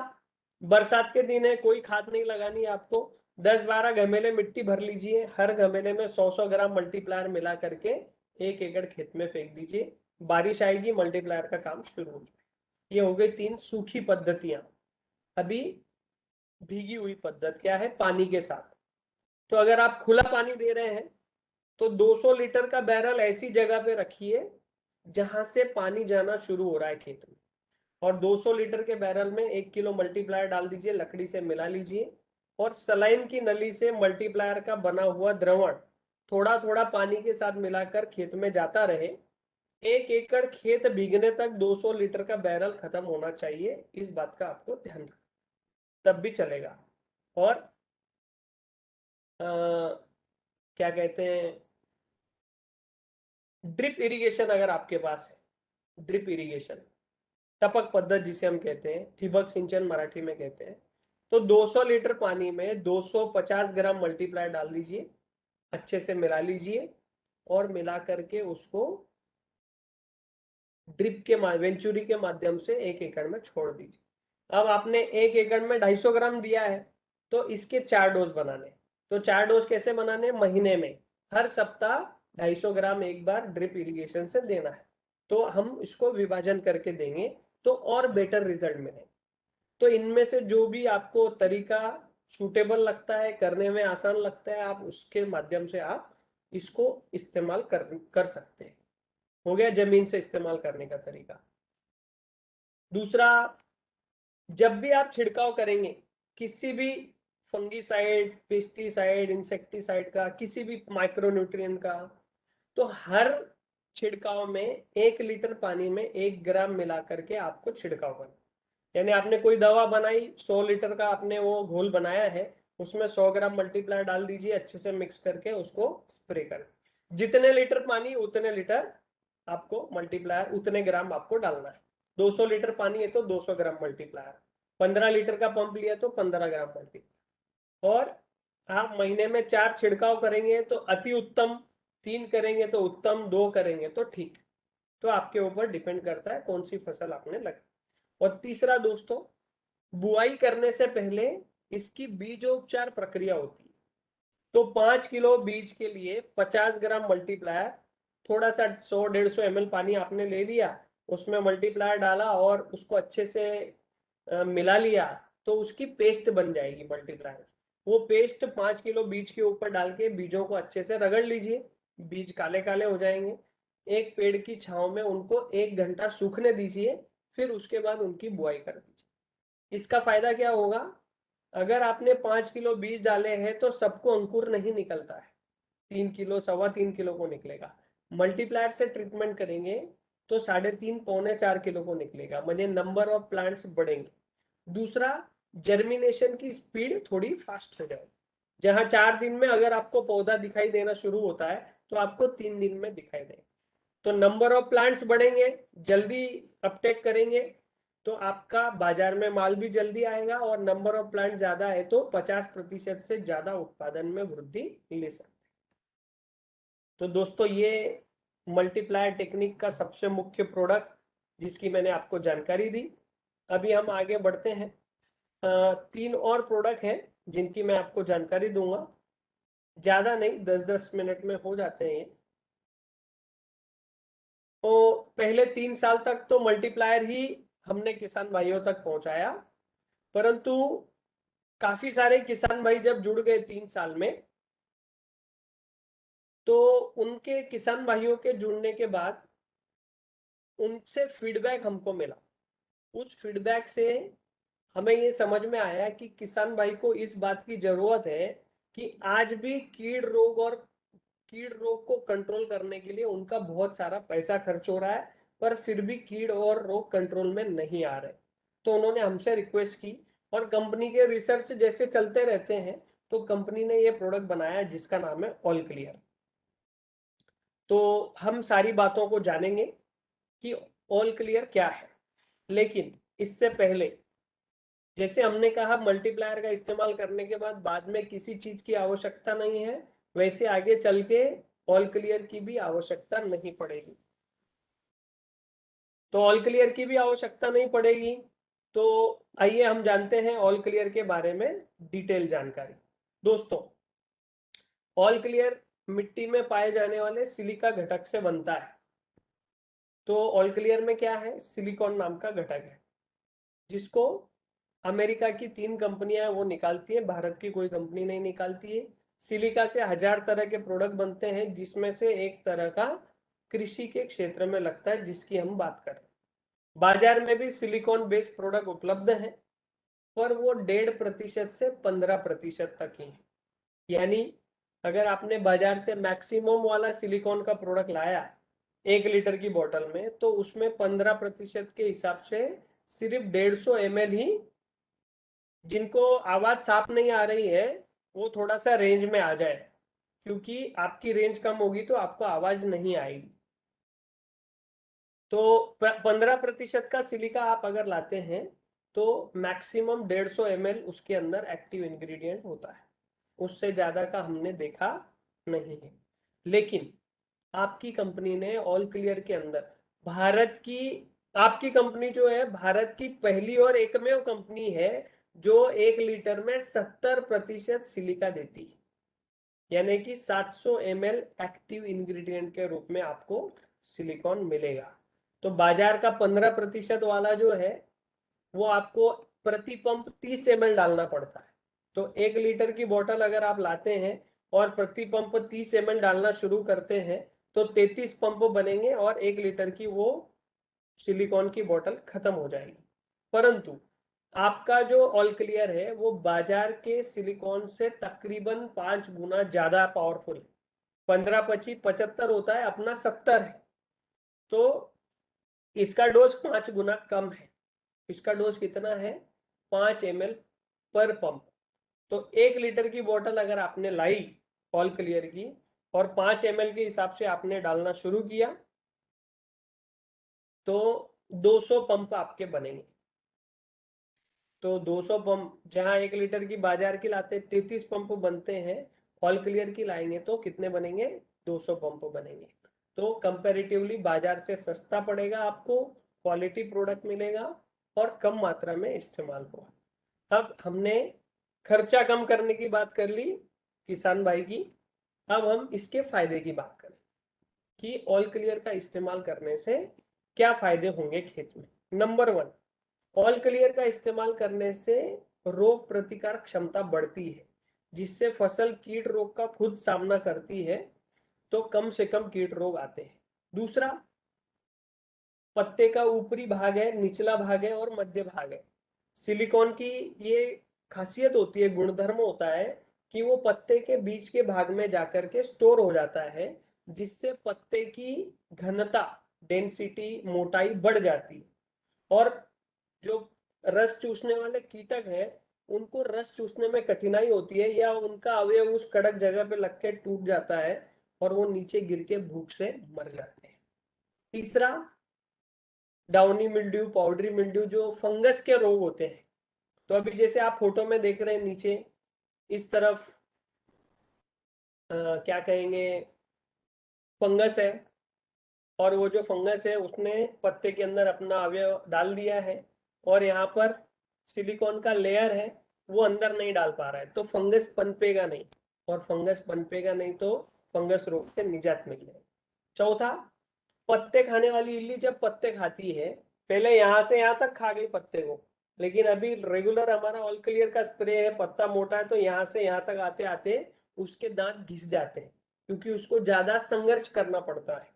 बरसात के दिन है, कोई खाद नहीं लगानी है आपको, 10-12 गमेले मिट्टी भर लीजिए, हर गमेले में 100-100 ग्राम मल्टीप्लायर मिला करके 1 एकड़ खेत में फेंक दीजिए। बारिश आएगी, मल्टीप्लायर का काम शुरू हो जाएगा। ये हो गई 3 सूखी पद्धतियां। अभी भीगी हुई पद्धति क्या है, पानी के साथ। तो अगर आप खुला पानी दे रहे हैं तो 200 लीटर का बैरल ऐसी जगह पे रखिए जहां से पानी जाना शुरू हो रहा है खेत में, और 200 लीटर के बैरल में 1 किलो मल्टीप्लायर डाल दीजिए, लकड़ी से मिला लीजिए, और सलाइन की नली से मल्टीप्लायर का बना हुआ द्रवण थोड़ा थोड़ा पानी के साथ मिलाकर खेत में जाता रहे। 1 एकड़ खेत भीगने तक 200 लीटर का बैरल खत्म होना चाहिए, इस बात का आपको ध्यान रखना, तब भी चलेगा। और क्या कहते हैं, ड्रिप इरिगेशन अगर आपके पास है, ड्रिप इरिगेशन टपक पद्धति जिसे हम कहते हैं, ठिबक सिंचन मराठी में कहते हैं, तो 200 लीटर पानी में 250 ग्राम मल्टीप्लायर डाल दीजिए, अच्छे से मिला लीजिए और मिला करके उसको ड्रिप के वेंचुरी के माध्यम से 1 एकड़ में छोड़ दीजिए। अब आपने 1 एकड़ में 250 ग्राम दिया है तो इसके 4 डोज बनाने। तो 4 डोज कैसे बनाने, महीने में हर सप्ताह 250 ग्राम एक बार ड्रिप इरिगेशन से देना है। तो हम इसको विभाजन करके देंगे तो और बेटर रिजल्ट मिले। तो इनमें से जो भी आपको तरीका सूटेबल लगता है, करने में आसान लगता है, आप उसके माध्यम से आप इसको इस्तेमाल कर सकते हैं। हो गया जमीन से इस्तेमाल करने का तरीका। दूसरा, जब भी आप छिड़काव करेंगे किसी भी फंगीसाइड, पेस्टिसाइड, इंसेक्टिसाइड का, किसी भी माइक्रोन्यूट्रिएंट का, तो हर छिड़काव में 1 लीटर पानी में 1 ग्राम मिला करके आपको छिड़काव करना। यानी आपने कोई दवा बनाई, 100 लीटर का आपने वो घोल बनाया है, उसमें 100 ग्राम मल्टीप्लायर डाल दीजिए, अच्छे से मिक्स करके उसको स्प्रे कर। जितने लीटर पानी उतने लीटर आपको मल्टीप्लायर, उतने ग्राम आपको डालना है। 200 लीटर पानी है तो 200 ग्राम मल्टीप्लायर, 15 लीटर का पंप लिया तो 15 ग्राम मल्टीप्लायर। और आप महीने में 4 छिड़काव करेंगे तो अति उत्तम, 3 करेंगे तो उत्तम, 2 करेंगे तो ठीक। तो आपके ऊपर डिपेंड करता है कौन सी फसल आपने लगाई। और तीसरा दोस्तों, बुआई करने से पहले इसकी बीजोपचार प्रक्रिया होती है। तो 5 किलो बीज के लिए 50 ग्राम मल्टीप्लायर, थोड़ा सा 100-150 ml पानी आपने ले लिया, उसमें मल्टीप्लायर डाला और उसको अच्छे से मिला लिया, तो उसकी पेस्ट बन जाएगी मल्टीप्लायर। वो पेस्ट 5 किलो बीज के ऊपर डाल के बीजों को अच्छे से रगड़ लीजिए, बीज काले काले हो जाएंगे। एक पेड़ की छांव में उनको 1 घंटा सूखने दीजिए, फिर उसके बाद उनकी बुआई कर दीजिए। इसका फायदा क्या होगा, अगर आपने 5 किलो बीज डाले हैं तो सबको अंकुर नहीं निकलता है, 3 किलो 3.25 किलो को निकलेगा। मल्टीप्लायर से ट्रीटमेंट करेंगे तो 3.5 4 किलो को निकलेगा, म्हणजे नंबर ऑफ प्लांट्स बढ़ेंगे। दूसरा, जर्मिनेशन की स्पीड थोड़ी फास्ट हो जाएगी। जहां 4 दिन में अगर आपको पौधा दिखाई देना शुरू होता है तो आपको 3 दिन में दिखाई देगा। तो नंबर ऑफ प्लांट्स बढ़ेंगे, जल्दी अपटेक करेंगे तो आपका बाजार में माल भी जल्दी आएगा, और नंबर ऑफ प्लांट ज्यादा है तो 50% से ज्यादा उत्पादन में वृद्धि ले सकते हैं। तो दोस्तों, ये मल्टीप्लायर टेक्निक का सबसे मुख्य प्रोडक्ट जिसकी मैंने आपको जानकारी दी। अभी हम आगे बढ़ते हैं। 3 और प्रोडक्ट हैं जिनकी मैं आपको जानकारी दूंगा, ज्यादा नहीं, 10-10 मिनट में हो जाते हैं। तो पहले 3 साल तक तो मल्टीप्लायर ही हमने किसान भाइयों तक पहुंचाया, परंतु काफी सारे किसान भाई जब जुड़ गए 3 साल में, तो उनके किसान भाइयों के जुड़ने के बाद उनसे फीडबैक हमको मिला। उस फीडबैक से हमें ये समझ में आया कि किसान भाई को इस बात की जरूरत है कि आज भी कीड़ रोग और कीड़ रोग को कंट्रोल करने के लिए उनका बहुत सारा पैसा खर्च हो रहा है, पर फिर भी कीड़ और रोग कंट्रोल में नहीं आ रहे। तो उन्होंने हमसे रिक्वेस्ट की, और कंपनी के रिसर्च जैसे चलते रहते हैं, तो कंपनी ने ये प्रोडक्ट बनाया जिसका नाम है ऑल क्लियर। तो हम सारी बातों को जानेंगे कि ऑल क्लियर क्या है। लेकिन इससे पहले, जैसे हमने कहा मल्टीप्लायर का इस्तेमाल करने के बाद में किसी चीज की आवश्यकता नहीं है, वैसे आगे चल के ऑल क्लियर की भी आवश्यकता नहीं पड़ेगी। तो ऑल क्लियर की भी आवश्यकता नहीं पड़ेगी। तो आइए हम जानते हैं ऑल क्लियर के बारे में डिटेल जानकारी। दोस्तों, ऑल क्लियर मिट्टी में पाए जाने वाले सिलिका घटक से बनता है। तो ऑल क्लियर में क्या है? सिलिकॉन नाम का घटक है, जिसको अमेरिका की 3 कंपनियां वो निकालती है, भारत की कोई कंपनी नहीं निकालती है। सिलिका से 1000 तरह के प्रोडक्ट बनते हैं, जिसमें से एक तरह का कृषि के क्षेत्र में लगता है, जिसकी हम बात करें। बाजार में भी सिलिकॉन बेस्ड प्रोडक्ट उपलब्ध है, पर वो 1.5% से 15% तक ही है। यानी अगर आपने बाजार से मैक्सिमम वाला सिलिकॉन का प्रोडक्ट लाया 1 लीटर की बोतल में, तो उसमें 15% के हिसाब से सिर्फ 150 ml ही, जिनको आवाज साफ नहीं आ रही है वो थोड़ा सा रेंज में आ जाए, क्योंकि आपकी रेंज कम होगी तो आपको आवाज नहीं आएगी। तो 15% का सिलिका आप अगर लाते हैं तो मैक्सिमम 150 ml उसके अंदर एक्टिव इंग्रेडिएंट होता है, उससे ज्यादा का हमने देखा नहीं है। लेकिन आपकी कंपनी ने ऑल क्लियर के अंदर आपकी कंपनी जो है भारत की पहली और एकमेव कंपनी है जो 1 लीटर में 70% सिलिका देती है, यानी कि 700 ml एक्टिव इंग्रेडिएंट के रूप में आपको सिलिकॉन मिलेगा। तो बाजार का 15% वाला जो है वो आपको प्रति पंप 30 ml डालना पड़ता है। तो 1 लीटर की बोतल अगर आप लाते हैं और प्रति पंप 30 ml डालना शुरू करते हैं तो 33 पंप बनेंगे और 1 लीटर की वो सिलिकॉन की बोतल खत्म हो जाएगी। परंतु आपका जो ऑल क्लियर है वो बाजार के सिलिकॉन से तकरीबन 5 गुना ज्यादा पावरफुल है। 15-25-75 होता है, अपना 70 है, तो इसका डोज 5 गुना कम है। इसका डोज कितना है? 5 ml पर पंप। तो 1 लीटर की बोतल अगर आपने लाई ऑल क्लियर की और 5 ml के हिसाब से आपने डालना शुरू किया तो 200 पंप आपके बनेंगे। तो 200 पंप, जहां 1 लीटर की बाजार की लाते 33 पंप बनते हैं, ऑल क्लियर की लाएंगे तो कितने बनेंगे? 200 पंप बनेंगे। तो कंपैरेटिवली बाजार से सस्ता पड़ेगा आपको, क्वालिटी प्रोडक्ट मिलेगा और कम मात्रा में इस्तेमाल होगा। अब हमने खर्चा कम करने की बात कर ली किसान भाई की, अब हम इसके फायदे की बात करें कि ऑल क्लियर का इस्तेमाल करने से क्या फायदे होंगे खेत में। नंबर 1, ऑल क्लियर का इस्तेमाल करने से रोग प्रतिकार क्षमता बढ़ती है, जिससे फसल कीट रोग का खुद सामना करती है, तो कम से कम कीट रोग आते हैं। दूसरा, पत्ते का ऊपरी भाग है, निचला भाग है और मध्य भाग है। सिलिकॉन की ये खासियत होती है, गुणधर्म होता है कि वो पत्ते के बीच के भाग में जाकर के स्टोर हो जाता है, जिससे पत्ते की घनता, डेंसिटी, मोटाई बढ़ जाती है। और जो रस चूसने वाले कीटक है उनको रस चूसने में कठिनाई होती है, या उनका अवयव उस कड़क जगह पे लग के टूट जाता है और वो नीचे गिर के भूख से मर जाते हैं। तीसरा, डाउनी मिल्ड्यू, पाउडरी मिल्ड्यू, जो फंगस के रोग होते हैं। तो अभी जैसे आप फोटो में देख रहे हैं, नीचे इस तरफ क्या कहेंगे, फंगस है, और वो जो फंगस है उसने पत्ते के अंदर अपना अवयव डाल दिया है, और यहाँ पर सिलिकॉन का लेयर है वो अंदर नहीं डाल पा रहा है, तो फंगस पनपेगा नहीं, और फंगस पनपेगा नहीं तो फंगस रोग से निजात मिलेगी। चौथा, पत्ते खाने वाली इल्ली जब पत्ते खाती है, पहले यहाँ से यहाँ तक खा गई पत्ते को, लेकिन अभी रेगुलर हमारा ऑल क्लियर का स्प्रे है, पत्ता मोटा है, तो यहाँ से यहाँ तक आते आते उसके दांत घिस जाते हैं, क्योंकि उसको ज्यादा संघर्ष करना पड़ता है।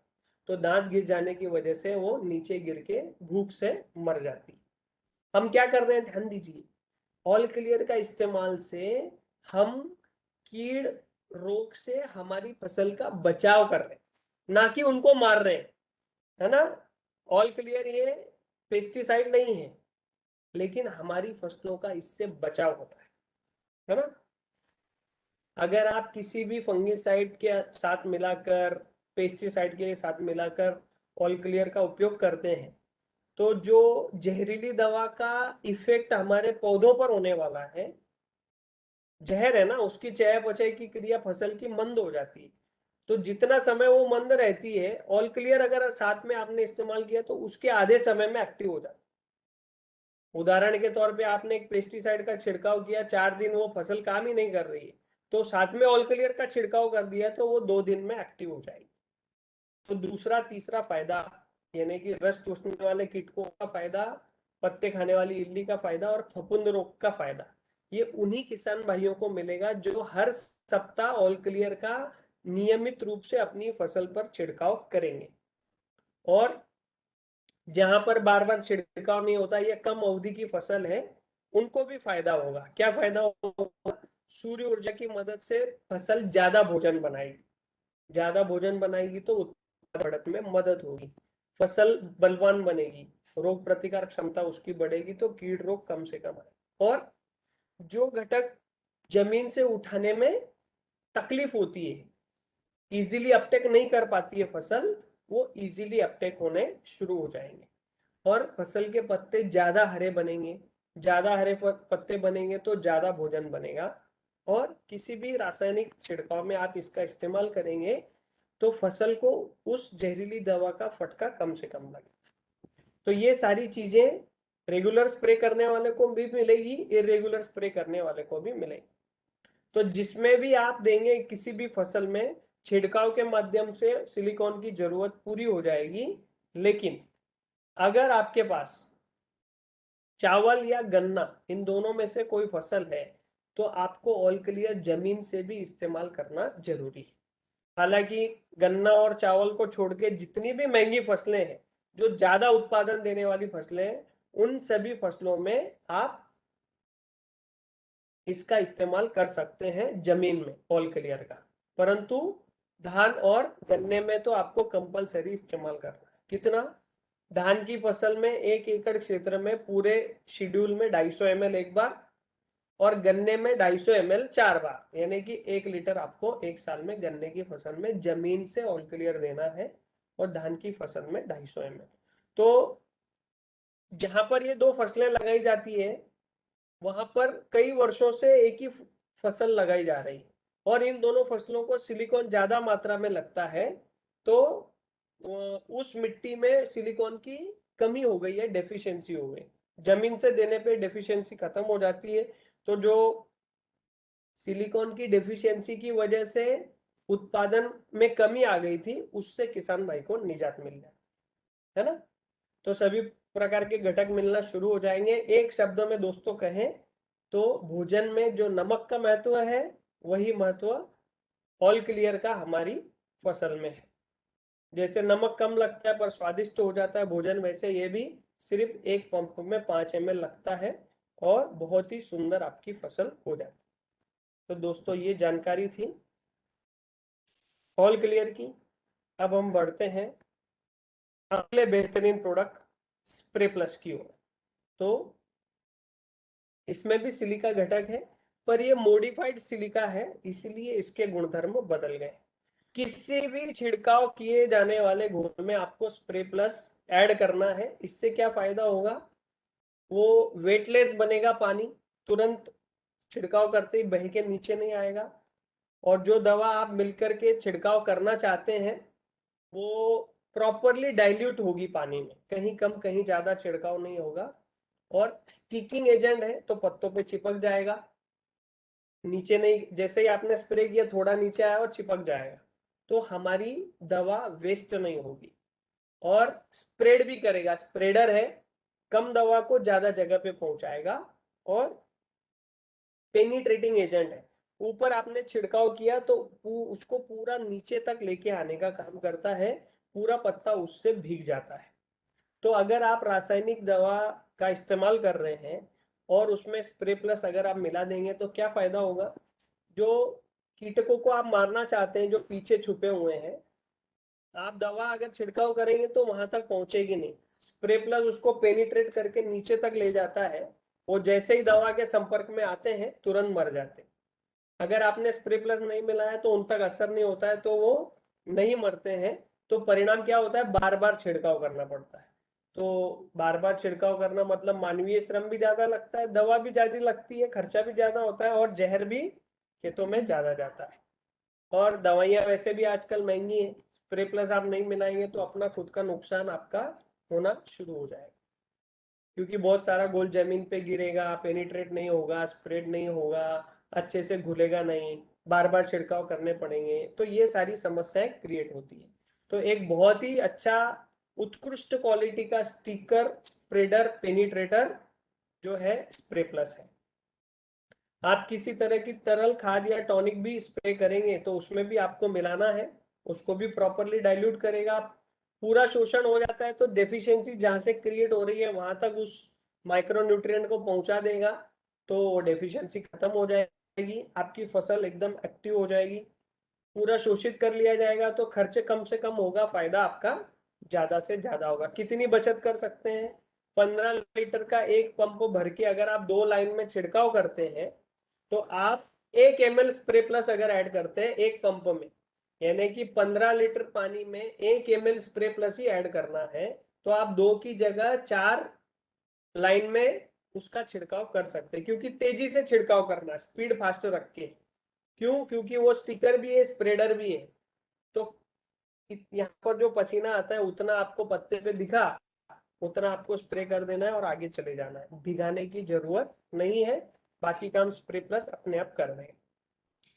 तो दांत घिस जाने की वजह से वो नीचे गिर के भूख से मर जाती है। हम क्या कर रहे हैं, ध्यान दीजिए, ऑल क्लियर का इस्तेमाल से हम कीड़ रोग से हमारी फसल का बचाव कर रहे हैं, ना कि उनको मार रहे हैं, है ना। ऑल क्लियर ये पेस्टिसाइड नहीं है, लेकिन हमारी फसलों का इससे बचाव होता है ना। अगर आप किसी भी फंगिसाइड के साथ मिलाकर, पेस्टिसाइड के साथ मिलाकर ऑल क्लियर का उपयोग करते हैं, तो जो जहरीली दवा का इफेक्ट हमारे पौधों पर होने वाला है, जहर है ना, उसकी चयापचय की क्रिया फसल की मंद हो जाती है। तो जितना समय वो मंद रहती है, ऑल क्लियर अगर साथ में आपने इस्तेमाल किया तो उसके आधे समय में एक्टिव हो जाता है। उदाहरण के तौर पे आपने एक पेस्टिसाइड का छिड़काव किया, 4 दिन वो फसल काम ही नहीं कर रही है, तो साथ में ऑल क्लियर का छिड़काव कर दिया तो वो 2 दिन में एक्टिव हो जाएगी। तो दूसरा तीसरा फायदा, यानी कि रस चूसने वाले कीटकों का फायदा, पत्ते खाने वाली इल्ली का फायदा और फफूंद रोग का फायदा, ये उन्हीं किसान भाइयों को मिलेगा जो हर सप्ताह ऑल क्लियर का नियमित रूप से अपनी फसल पर छिड़काव करेंगे। और जहां पर बार बार छिड़काव नहीं होता, ये कम अवधि की फसल है, उनको भी फायदा होगा। क्या फायदा होगा? सूर्य ऊर्जा की मदद से फसल ज्यादा भोजन बनाएगी, ज्यादा भोजन बनाएगी तो उत्पादन बढ़त में मदद होगी, फसल बलवान बनेगी, रोग प्रतिकार क्षमता उसकी बढ़ेगी, तो कीट रोग कम से कम आए। और जो घटक जमीन से उठाने में तकलीफ होती है, इजीली अपटेक नहीं कर पाती है फसल, वो इजीली अपटेक होने शुरू हो जाएंगे और फसल के पत्ते ज्यादा हरे बनेंगे। ज्यादा हरे पत्ते बनेंगे तो ज्यादा भोजन बनेगा। और किसी भी रासायनिक छिड़काव में आप इसका इस्तेमाल करेंगे तो फसल को उस जहरीली दवा का फटका कम से कम लगे। तो ये सारी चीजें रेगुलर स्प्रे करने वाले को भी मिलेगी, इरेगुलर स्प्रे करने वाले को भी मिलेगी। तो जिसमें भी आप देंगे किसी भी फसल में, छिड़काव के माध्यम से सिलिकॉन की जरूरत पूरी हो जाएगी। लेकिन अगर आपके पास चावल या गन्ना, इन दोनों में से कोई फसल है, तो आपको ऑल क्लियर जमीन से भी इस्तेमाल करना जरूरी है। हालांकि गन्ना और चावल को छोड़ के जितनी भी महंगी फसलें हैं, जो ज्यादा उत्पादन देने वाली फसलें हैं, उन सभी फसलों में आप इसका इस्तेमाल कर सकते हैं जमीन में ऑल क्लियर का। परंतु धान और गन्ने में तो आपको कंपलसरी इस्तेमाल करना है। कितना? धान की फसल में 1 एकड़ क्षेत्र में पूरे शेड्यूल में 250 ml एक बार, और गन्ने में 250 ml 4 बार, यानी कि 1 लीटर आपको एक साल में गन्ने की फसल में जमीन से ऑल क्लियर देना है, और धान की फसल में 250 ml। तो जहां पर ये दो फसलें लगाई जाती है, वहां पर कई वर्षों से एक ही फसल लगाई जा रही है, और इन दोनों फसलों को सिलिकॉन ज्यादा मात्रा में लगता है। तो उस मिट्टी में सिलिकॉन की कमी हो गई है, डेफिशिएंसी हो गई, जमीन से देने पे डेफिशिएंसी खत्म हो जाती है। तो जो सिलिकॉन की डेफिशिएंसी की वजह से उत्पादन में कमी आ गई थी, उससे किसान भाई को निजात मिल जाए, है ना। तो सभी प्रकार के घटक मिलना शुरू हो जाएंगे। एक शब्द में दोस्तों कहें तो भोजन में जो नमक का महत्व है, वही महत्व ऑल क्लियर का हमारी फसल में है। जैसे नमक कम लगता है पर स्वादिष्ट हो जाता है भोजन, वैसे ये भी सिर्फ एक पंप में 5 ml लगता है और बहुत ही सुंदर आपकी फसल हो जाती है। तो दोस्तों ये जानकारी थी ऑल क्लियर की। अब हम बढ़ते हैं अगले बेहतरीन प्रोडक्ट स्प्रे प्लस की ओर। तो इसमें भी सिलिका घटक है, पर ये मॉडिफाइड सिलिका है, इसलिए इसके गुणधर्म बदल गए। किसी भी छिड़काव किए जाने वाले घोल में आपको स्प्रे प्लस ऐड करना है। इससे क्या फायदा होगा? वो वेटलेस बनेगा, पानी तुरंत छिड़काव करते ही बह के नीचे नहीं आएगा, और जो दवा आप मिलकर के छिड़काव करना चाहते हैं वो प्रॉपरली डाइल्यूट होगी पानी में, कहीं कम कहीं ज्यादा छिड़काव नहीं होगा। और स्टिकिंग एजेंट है तो पत्तों पे चिपक जाएगा, नीचे नहीं, जैसे ही आपने स्प्रे किया थोड़ा नीचे आया और चिपक जाएगा, तो हमारी दवा वेस्ट नहीं होगी। और स्प्रेड भी करेगा, स्प्रेडर है, कम दवा को ज्यादा जगह पे पहुंचाएगा। और पेनिट्रेटिंग एजेंट है, ऊपर आपने छिड़काव किया तो उसको पूरा नीचे तक लेके आने का काम करता है, पूरा पत्ता उससे भीग जाता है। तो अगर आप रासायनिक दवा का इस्तेमाल कर रहे हैं और उसमें स्प्रे प्लस अगर आप मिला देंगे तो क्या फायदा होगा? जो कीटकों को आप मारना चाहते हैं जो पीछे छुपे हुए हैं, आप दवा अगर छिड़काव करेंगे तो वहां तक पहुंचेगी नहीं। स्प्रे प्लस उसको पेनिट्रेट करके नीचे तक ले जाता है, वो जैसे ही दवा के संपर्क में आते हैं तुरंत मर जाते हैं। अगर आपने स्प्रे प्लस नहीं मिलाया तो उन तक असर नहीं होता है, तो वो नहीं मरते हैं। तो परिणाम क्या होता है, बार बार छिड़काव करना पड़ता है। तो बार बार छिड़काव करना मतलब मानवीय श्रम भी ज्यादा लगता है, दवा भी ज्यादा लगती है, खर्चा भी ज्यादा होता है, और जहर भी खेतों में ज्यादा जाता है। और दवाइयाँ वैसे भी आजकल महंगी है, स्प्रे प्लस आप नहीं मिलाएंगे तो अपना खुद का नुकसान आपका होना शुरू हो जाएगा, क्योंकि बहुत सारा गोल जमीन पे गिरेगा, पेनिट्रेट नहीं होगा, स्प्रेड नहीं होगा, अच्छे से घुलेगा नहीं, बार बार छिड़काव करने पड़ेंगे, तो ये सारी समस्याएं क्रिएट होती है। तो एक बहुत ही अच्छा उत्कृष्ट क्वालिटी का स्टिकर स्प्रेडर पेनिट्रेटर जो है स्प्रे प्लस है। आप किसी तरह की तरल खाद या टॉनिक भी स्प्रे करेंगे तो उसमें भी आपको मिलाना है, उसको भी प्रॉपरली डाइल्यूट करेगा। पूरा शोषण हो जाता है तो डेफिशिएंसी जहां से क्रिएट हो रही है वहां तक उस माइक्रो न्यूट्रिएंट को पहुंचा देगा, तो डेफिशिएंसी खत्म हो जाएगी, आपकी फसल एकदम एक्टिव हो जाएगी। पूरा शोषित कर लिया जाएगा तो खर्च कम से कम होगा, फायदा आपका ज्यादा से ज्यादा होगा। कितनी बचत कर सकते हैं, 15 लीटर का एक पंप भर के अगर आप 2 लाइन में छिड़काव करते हैं तो आप 1 ml स्प्रे प्लस अगर ऐड करते हैं एक पंप में, यानी कि 15 लीटर पानी में 1 ml स्प्रे प्लस ही ऐड करना है, तो आप 2 की जगह 4 लाइन में उसका छिड़काव कर सकते हैं। क्योंकि तेजी से छिड़काव करना, स्पीड फास्ट रख के। क्यों, क्योंकि वो स्टिकर भी है, स्प्रेडर भी है, तो यहाँ पर जो पसीना आता है उतना आपको पत्ते पे दिखा, उतना आपको स्प्रे कर देना है और आगे चले जाना है, भिगाने की जरूरत नहीं है, बाकी काम स्प्रे प्लस अपने आप कर रहे हैं।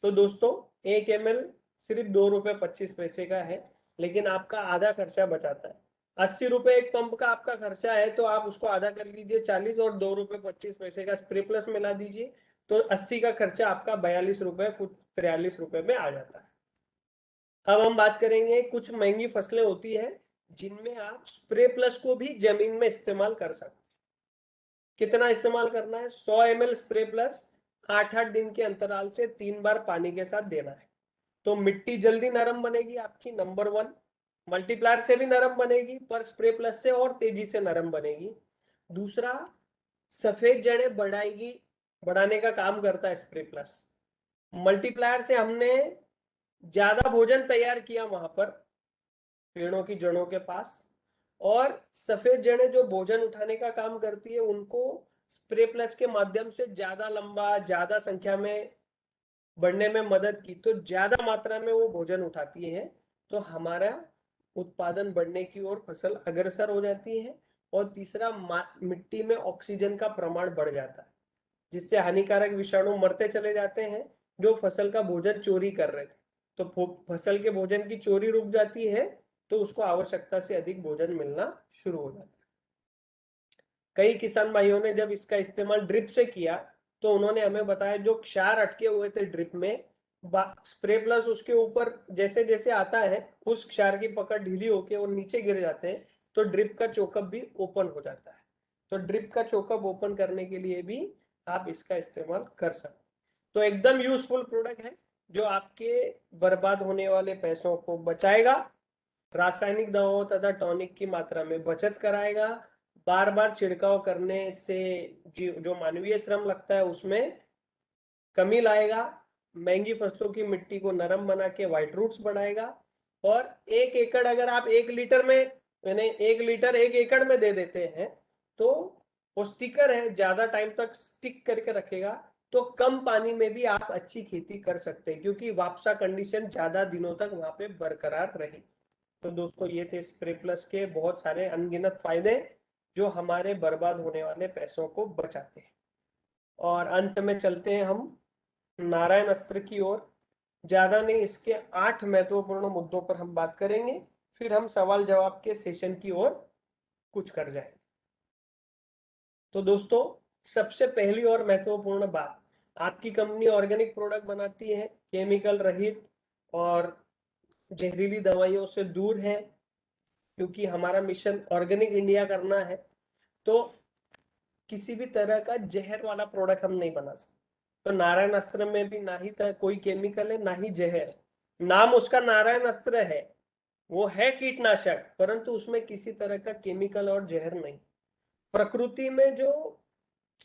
तो दोस्तों 1 ml सिर्फ 2 रुपए 25 पैसे का है, लेकिन आपका आधा खर्चा बचाता है। 80 रुपए एक पंप का आपका खर्चा है, तो आप उसको आधा कर लीजिए 40, और 2 रुपए 25 पैसे का स्प्रे प्लस मिला दीजिए, तो 80 का खर्चा आपका 42 रुपए 43 रुपए में आ जाता है। अब हम बात करेंगे, कुछ महंगी फसलें होती है जिनमें आप स्प्रे प्लस को भी जमीन में इस्तेमाल कर सकते हैं। कितना इस्तेमाल करना है, 100 ml स्प्रे प्लस 8-8 दिन के अंतराल से 3 बार पानी के साथ देना है, तो मिट्टी जल्दी नरम बनेगी आपकी, नंबर 1। मल्टीप्लायर से भी नरम बनेगी, पर स्प्रे प्लस से और तेजी से नरम बनेगी। दूसरा, सफेद जड़ें बढ़ाने का काम करता है स्प्रे प्लस। मल्टीप्लायर से हमने ज्यादा भोजन तैयार किया वहां पर पेड़ों की जड़ों के पास, और सफेद जड़ें जो भोजन उठाने का काम करती है उनको स्प्रे प्लस के माध्यम से ज्यादा लंबा, ज्यादा संख्या में बढ़ने में मदद की, तो ज्यादा मात्रा में वो भोजन उठाती है, तो हमारा उत्पादन बढ़ने की ओर फसल अग्रसर हो जाती है। और तीसरा, मिट्टी में ऑक्सीजन का प्रमाण बढ़ जाता है, जिससे हानिकारक विषाणु मरते चले जाते हैं जो फसल का भोजन चोरी कर रहे थे। तो फसल के भोजन की चोरी रुक जाती है, तो उसको आवश्यकता से अधिक भोजन मिलना शुरू हो जाता है। कई किसान भाइयों ने जब इसका इस्तेमाल ड्रिप से किया तो उन्होंने हमें बताया, जो क्षार अटके हुए थे ड्रिप में, स्प्रे प्लस उसके ऊपर जैसे जैसे आता है उस क्षार की पकड़ ढीली होकर वो नीचे गिर जाते हैं, तो ड्रिप का चोकअप भी ओपन हो जाता है। तो ड्रिप का चोकअप ओपन करने के लिए भी आप इसका इस्तेमाल कर सकते। तो एकदम यूजफुल प्रोडक्ट है जो आपके बर्बाद होने वाले पैसों को बचाएगा, रासायनिक दवाओं तथा टॉनिक की मात्रा में बचत कराएगा, बार बार छिड़काव करने से जो मानवीय श्रम लगता है उसमें कमी लाएगा, महंगी फसलों की मिट्टी को नरम बना के व्हाइट रूट्स बढ़ाएगा, और 1 एकड़ अगर आप 1 लीटर में, यानी 1 लीटर 1 एकड़ में दे देते हैं, तो वो स्टिकर है, ज्यादा टाइम तक स्टिक करके रखेगा, तो कम पानी में भी आप अच्छी खेती कर सकते हैं, क्योंकि वापसा कंडीशन ज्यादा दिनों तक वहां पे बरकरार रहे। तो दोस्तों ये थे स्प्रे प्लस के बहुत सारे अनगिनत फायदे जो हमारे बर्बाद होने वाले पैसों को बचाते हैं। और अंत में चलते हैं हम नारायण अस्त्र की ओर। ज्यादा नहीं, इसके 8 महत्वपूर्ण मुद्दों पर हम बात करेंगे, फिर हम सवाल जवाब के सेशन की ओर कुछ कर जाएंगे। तो दोस्तों सबसे पहली और महत्वपूर्ण बात, आपकी कंपनी ऑर्गेनिक प्रोडक्ट बनाती है, केमिकल रहित और जहरीली दवाइयों से दूर है, क्योंकि हमारा मिशन ऑर्गेनिक इंडिया करना है, तो किसी भी तरह का जहर वाला प्रोडक्ट हम नहीं बना सकते। तो नारायण अस्त्र में भी ना ही कोई केमिकल है ना ही जहर है। नाम उसका नारायण अस्त्र है, वो है कीटनाशक, परंतु उसमें किसी तरह का केमिकल और जहर नहीं। प्रकृति में जो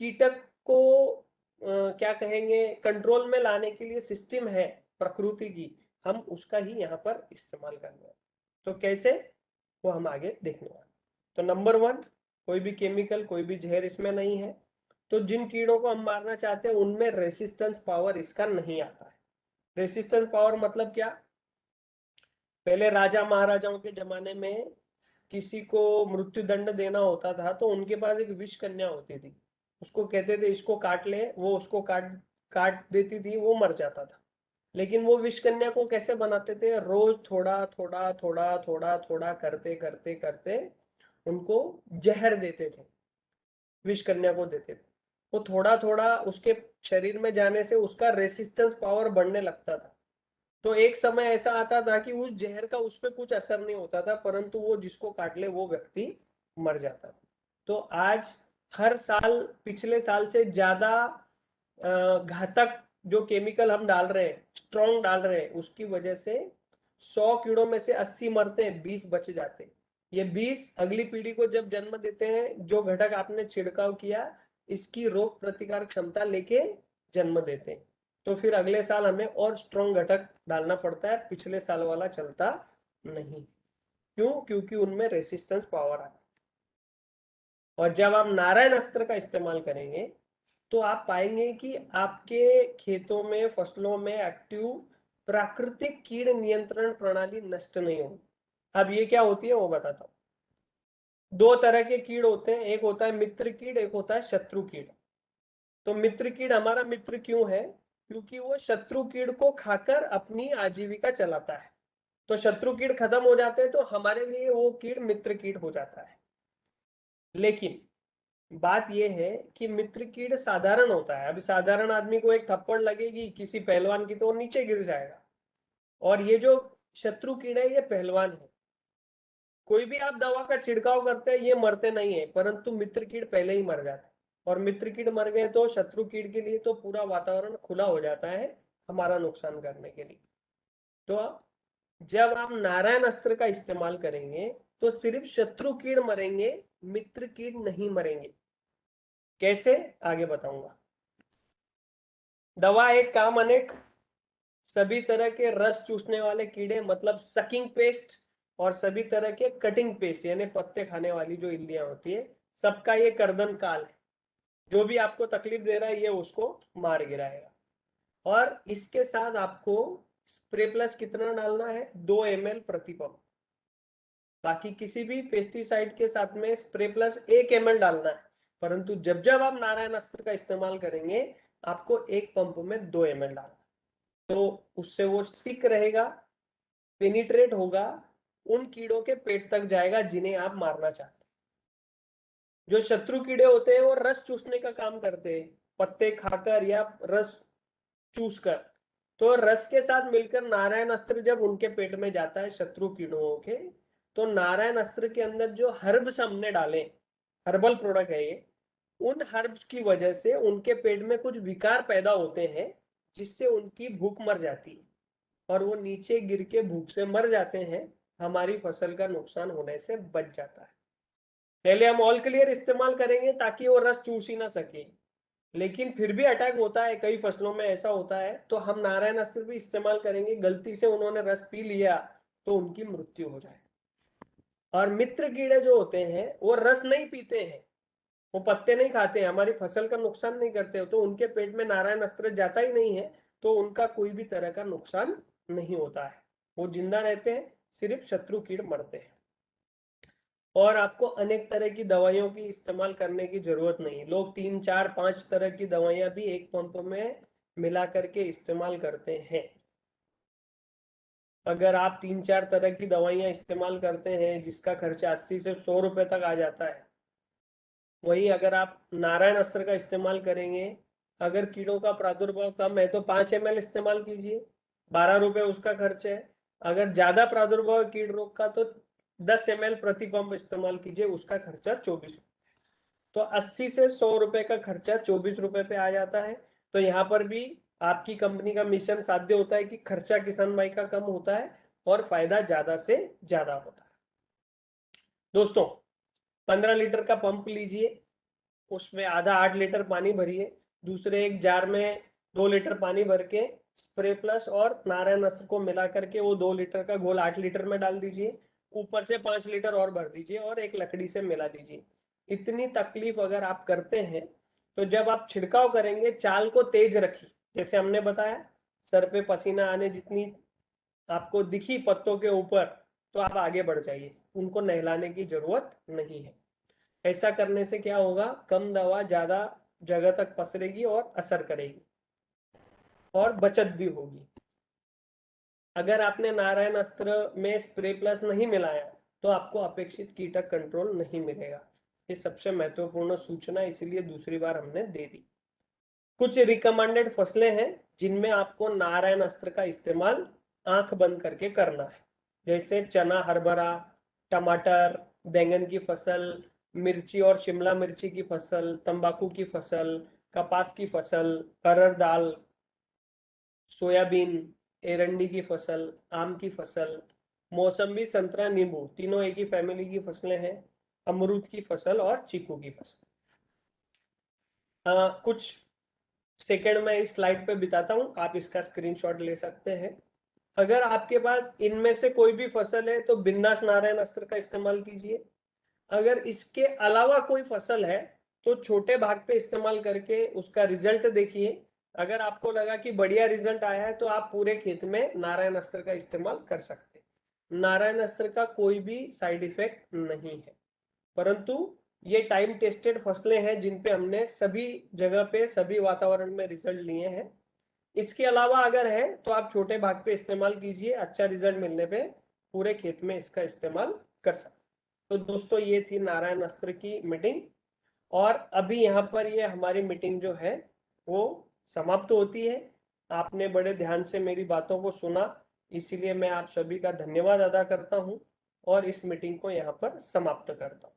कीटक को क्या कहेंगे कंट्रोल में लाने के लिए सिस्टम है प्रकृति की, हम उसका ही यहाँ पर इस्तेमाल करने हैं। तो कैसे, वो हम आगे देखने वाले। तो नंबर 1, कोई भी केमिकल कोई भी जहर इसमें नहीं है। तो जिन कीड़ों को हम मारना चाहते हैं उनमें रेसिस्टेंस पावर इसका नहीं आता है। रेसिस्टेंस पावर मतलब क्या, पहले राजा महाराजाओं के जमाने में किसी को मृत्यु दंड देना होता था तो उनके पास एक विष कन्या होती थी, उसको कहते थे इसको काट ले, वो उसको काट काट देती थी, वो मर जाता था। लेकिन वो विष कन्या को कैसे बनाते थे, रोज थोड़ा थोड़ा थोड़ा थोड़ा थोड़ा करते करते करते उनको जहर देते थे, विष कन्या को देते थे। वो थोड़ा थोड़ा उसके शरीर में जाने से उसका रेसिस्टेंस पावर बढ़ने लगता था। तो एक समय ऐसा आता था कि उस जहर का उस पर कुछ असर नहीं होता था, परंतु वो जिसको काट ले वो व्यक्ति मर जाता था। तो आज हर साल पिछले साल से ज्यादा घातक जो केमिकल हम डाल रहे हैं, स्ट्रॉन्ग डाल रहे हैं, उसकी वजह से 100 कीड़ों में से 80 मरते हैं, 20 बच जाते हैं। ये 20 अगली पीढ़ी को जब जन्म देते हैं, जो घटक आपने छिड़काव किया इसकी रोग प्रतिकार क्षमता लेके जन्म देते हैं। तो फिर अगले साल हमें और स्ट्रॉन्ग घटक डालना पड़ता है, पिछले साल वाला चलता नहीं। क्यों, क्योंकि उनमें रेसिस्टेंस पावर आता है। और जब आप नारायण अस्त्र का इस्तेमाल करेंगे तो आप पाएंगे कि आपके खेतों में फसलों में एक्टिव प्राकृतिक कीड़ नियंत्रण प्रणाली नष्ट नहीं होगी। अब ये क्या होती है वो बताता हूँ। 2 तरह के कीड़ होते हैं, एक होता है मित्र कीड़, एक होता है शत्रु कीड़। तो मित्र कीड़ हमारा मित्र क्यों है, क्योंकि वो शत्रु कीड़ को खाकर अपनी आजीविका चलाता है। तो शत्रु कीड़ खत्म हो जाते हैं तो हमारे लिए वो कीड़ मित्र कीड़ हो जाता है। लेकिन बात यह है कि मित्र कीड़ साधारण होता है। अभी साधारण आदमी को एक थप्पड़ लगेगी किसी पहलवान की तो वो नीचे गिर जाएगा, और ये जो शत्रु कीड़ा है ये पहलवान है। कोई भी आप दवा का छिड़काव करते हैं ये मरते नहीं है, परंतु मित्र कीड़ पहले ही मर जाते हैं। और मित्र कीड़ मर गए तो शत्रु कीड़ के लिए तो पूरा वातावरण खुला हो जाता है हमारा नुकसान करने के लिए। तो जब आप नारायण अस्त्र का इस्तेमाल करेंगे तो सिर्फ शत्रु कीड़ मरेंगे, मित्र कीड़ नहीं मरेंगे। कैसे, आगे बताऊंगा। दवा एक काम अनेक, सभी तरह के रस चूसने वाले कीड़े मतलब सकिंग पेस्ट, और सभी तरह के कटिंग पेस्ट यानी पत्ते खाने वाली जो इल्लियां होती है, सबका ये कर्दन काल है। जो भी आपको तकलीफ दे रहा है ये उसको मार गिराएगा। और इसके साथ आपको स्प्रे प्लस कितना डालना है, 2 ml प्रति पंप। बाकी किसी भी पेस्टिसाइड के साथ में स्प्रे प्लस 1 ml डालना है, परंतु जब जब आप नारायण अस्त्र का इस्तेमाल करेंगे आपको एक पंप में 2 ml डालना, तो उससे वो स्टिक रहेगा, पेनिट्रेट होगा, उन कीड़ों के पेट तक जाएगा जिन्हें आप मारना चाहते हैं। जो शत्रु कीड़े होते हैं वो रस चूसने का काम करते हैं, पत्ते खाकर या रस चूस कर। तो रस के साथ मिलकर नारायण अस्त्र जब उनके पेट में जाता है शत्रु कीड़ों के, तो नारायण अस्त्र के अंदर जो हर्ब्स हमने डाले, हर्बल प्रोडक्ट है ये, उन हर्ब्स की वजह से उनके पेट में कुछ विकार पैदा होते हैं जिससे उनकी भूख मर जाती है, और वो नीचे गिर के भूख से मर जाते हैं, हमारी फसल का नुकसान होने से बच जाता है। पहले हम ऑल क्लियर इस्तेमाल करेंगे ताकि वो रस चूस ही ना सके, लेकिन फिर भी अटैक होता है, कई फसलों में ऐसा होता है, तो हम नारायण अस्त्र भी इस्तेमाल करेंगे, गलती से उन्होंने रस पी लिया तो उनकी मृत्यु हो जाए। और मित्र कीड़े जो होते हैं वो रस नहीं पीते हैं, वो पत्ते नहीं खाते हैं, हमारी फसल का नुकसान नहीं करते, तो उनके पेट में नारायण अस्त्र जाता ही नहीं है, तो उनका कोई भी तरह का नुकसान नहीं होता है, वो जिंदा रहते हैं, सिर्फ शत्रु कीड़ मरते हैं। और आपको अनेक तरह की दवाइयों की इस्तेमाल करने की जरूरत नहीं। लोग 3, 4, 5 तरह की दवाइयां भी एक पंप में मिला करके इस्तेमाल करते हैं। अगर आप 3, 4 तरह की दवाइयां इस्तेमाल करते हैं जिसका खर्चा 80 से 100 रुपए तक आ जाता है, वहीं अगर आप नारायण अस्त्र का इस्तेमाल करेंगे, अगर कीड़ों का प्रादुर्भाव कम है तो 5 ml इस्तेमाल कीजिए, 12 रुपए उसका खर्च है। अगर ज्यादा प्रादुर्भाव कीड़ रोग का तो 10 ml प्रति पंप इस्तेमाल कीजिए, उसका खर्चा 24 रुपए। तो 80 से 100 रुपए का खर्चा 24 रुपए पे आ जाता है, तो यहाँ पर भी आपकी कंपनी का मिशन साध्य होता है कि खर्चा किसान भाई का कम होता है और फायदा ज्यादा से ज्यादा होता है। दोस्तों 15 लीटर का पंप लीजिए, उसमें आधा 8 लीटर पानी भरिए, दूसरे एक जार में 2 लीटर पानी भर के स्प्रे प्लस और नारायण अस्त्र को मिला करके वो 2 लीटर का घोल 8 लीटर में डाल दीजिए, ऊपर से 5 लीटर और भर दीजिए और एक लकड़ी से मिला दीजिए। इतनी तकलीफ अगर आप करते हैं तो जब आप छिड़काव करेंगे चाल को तेज रखिए, जैसे हमने बताया सर पे पसीना आने जितनी आपको दिखी पत्तों के ऊपर तो आप आगे बढ़ जाइए, उनको नहलाने की जरूरत नहीं है। ऐसा करने से क्या होगा, कम दवा ज्यादा जगह तक पसरेगी और असर करेगी और बचत भी होगी। अगर आपने नारायण अस्त्र में स्प्रे प्लस नहीं मिलाया तो आपको अपेक्षित कीटक कंट्रोल नहीं मिलेगा। ये सबसे महत्वपूर्ण सूचना इसलिए दूसरी बार हमने दे दी। कुछ रिकमेंडेड फसलें हैं जिनमें आपको नारायण अस्त्र का इस्तेमाल आंख बंद करके करना है, जैसे चना, हरभरा, टमाटर, बैंगन की फसल, मिर्ची और शिमला मिर्ची की फसल, तंबाकू की फसल, कपास की फसल, अरहर दाल, सोयाबीन, एरंडी की फसल, आम की फसल, मौसम्बी, संतरा, नींबू, तीनों एक ही फैमिली की फसलें हैं, अमरूद की फसल और चीकू की फसल। कुछ सेकंड में इस स्लाइड पे बिताता हूं, आप इसका स्क्रीनशॉट ले सकते हैं। अगर आपके पास इनमें से कोई भी फसल है तो बिंदास नारायण अस्त्र का इस्तेमाल कीजिए। अगर इसके अलावा कोई फसल है तो छोटे भाग पे इस्तेमाल करके उसका रिजल्ट देखिए। अगर आपको लगा कि बढ़िया रिजल्ट आया है तो आप पूरे खेत में नारायण अस्त्र का इस्तेमाल कर सकते हैं। नारायण अस्त्र का कोई भी साइड इफेक्ट नहीं है, परंतु ये टाइम टेस्टेड फसलें हैं जिन पे हमने सभी जगह पे सभी वातावरण में रिजल्ट लिए हैं। इसके अलावा अगर है तो आप छोटे भाग पे इस्तेमाल कीजिए, अच्छा रिजल्ट मिलने पे पूरे खेत में इसका इस्तेमाल कर सकते। तो दोस्तों ये थी नारायण अस्त्र की मीटिंग और अभी यहाँ पर ये हमारी मीटिंग जो है वो समाप्त होती है। आपने बड़े ध्यान से मेरी बातों को सुना, इसीलिए मैं आप सभी का धन्यवाद अदा करता हूँ और इस मीटिंग को यहाँ पर समाप्त करता हूँ।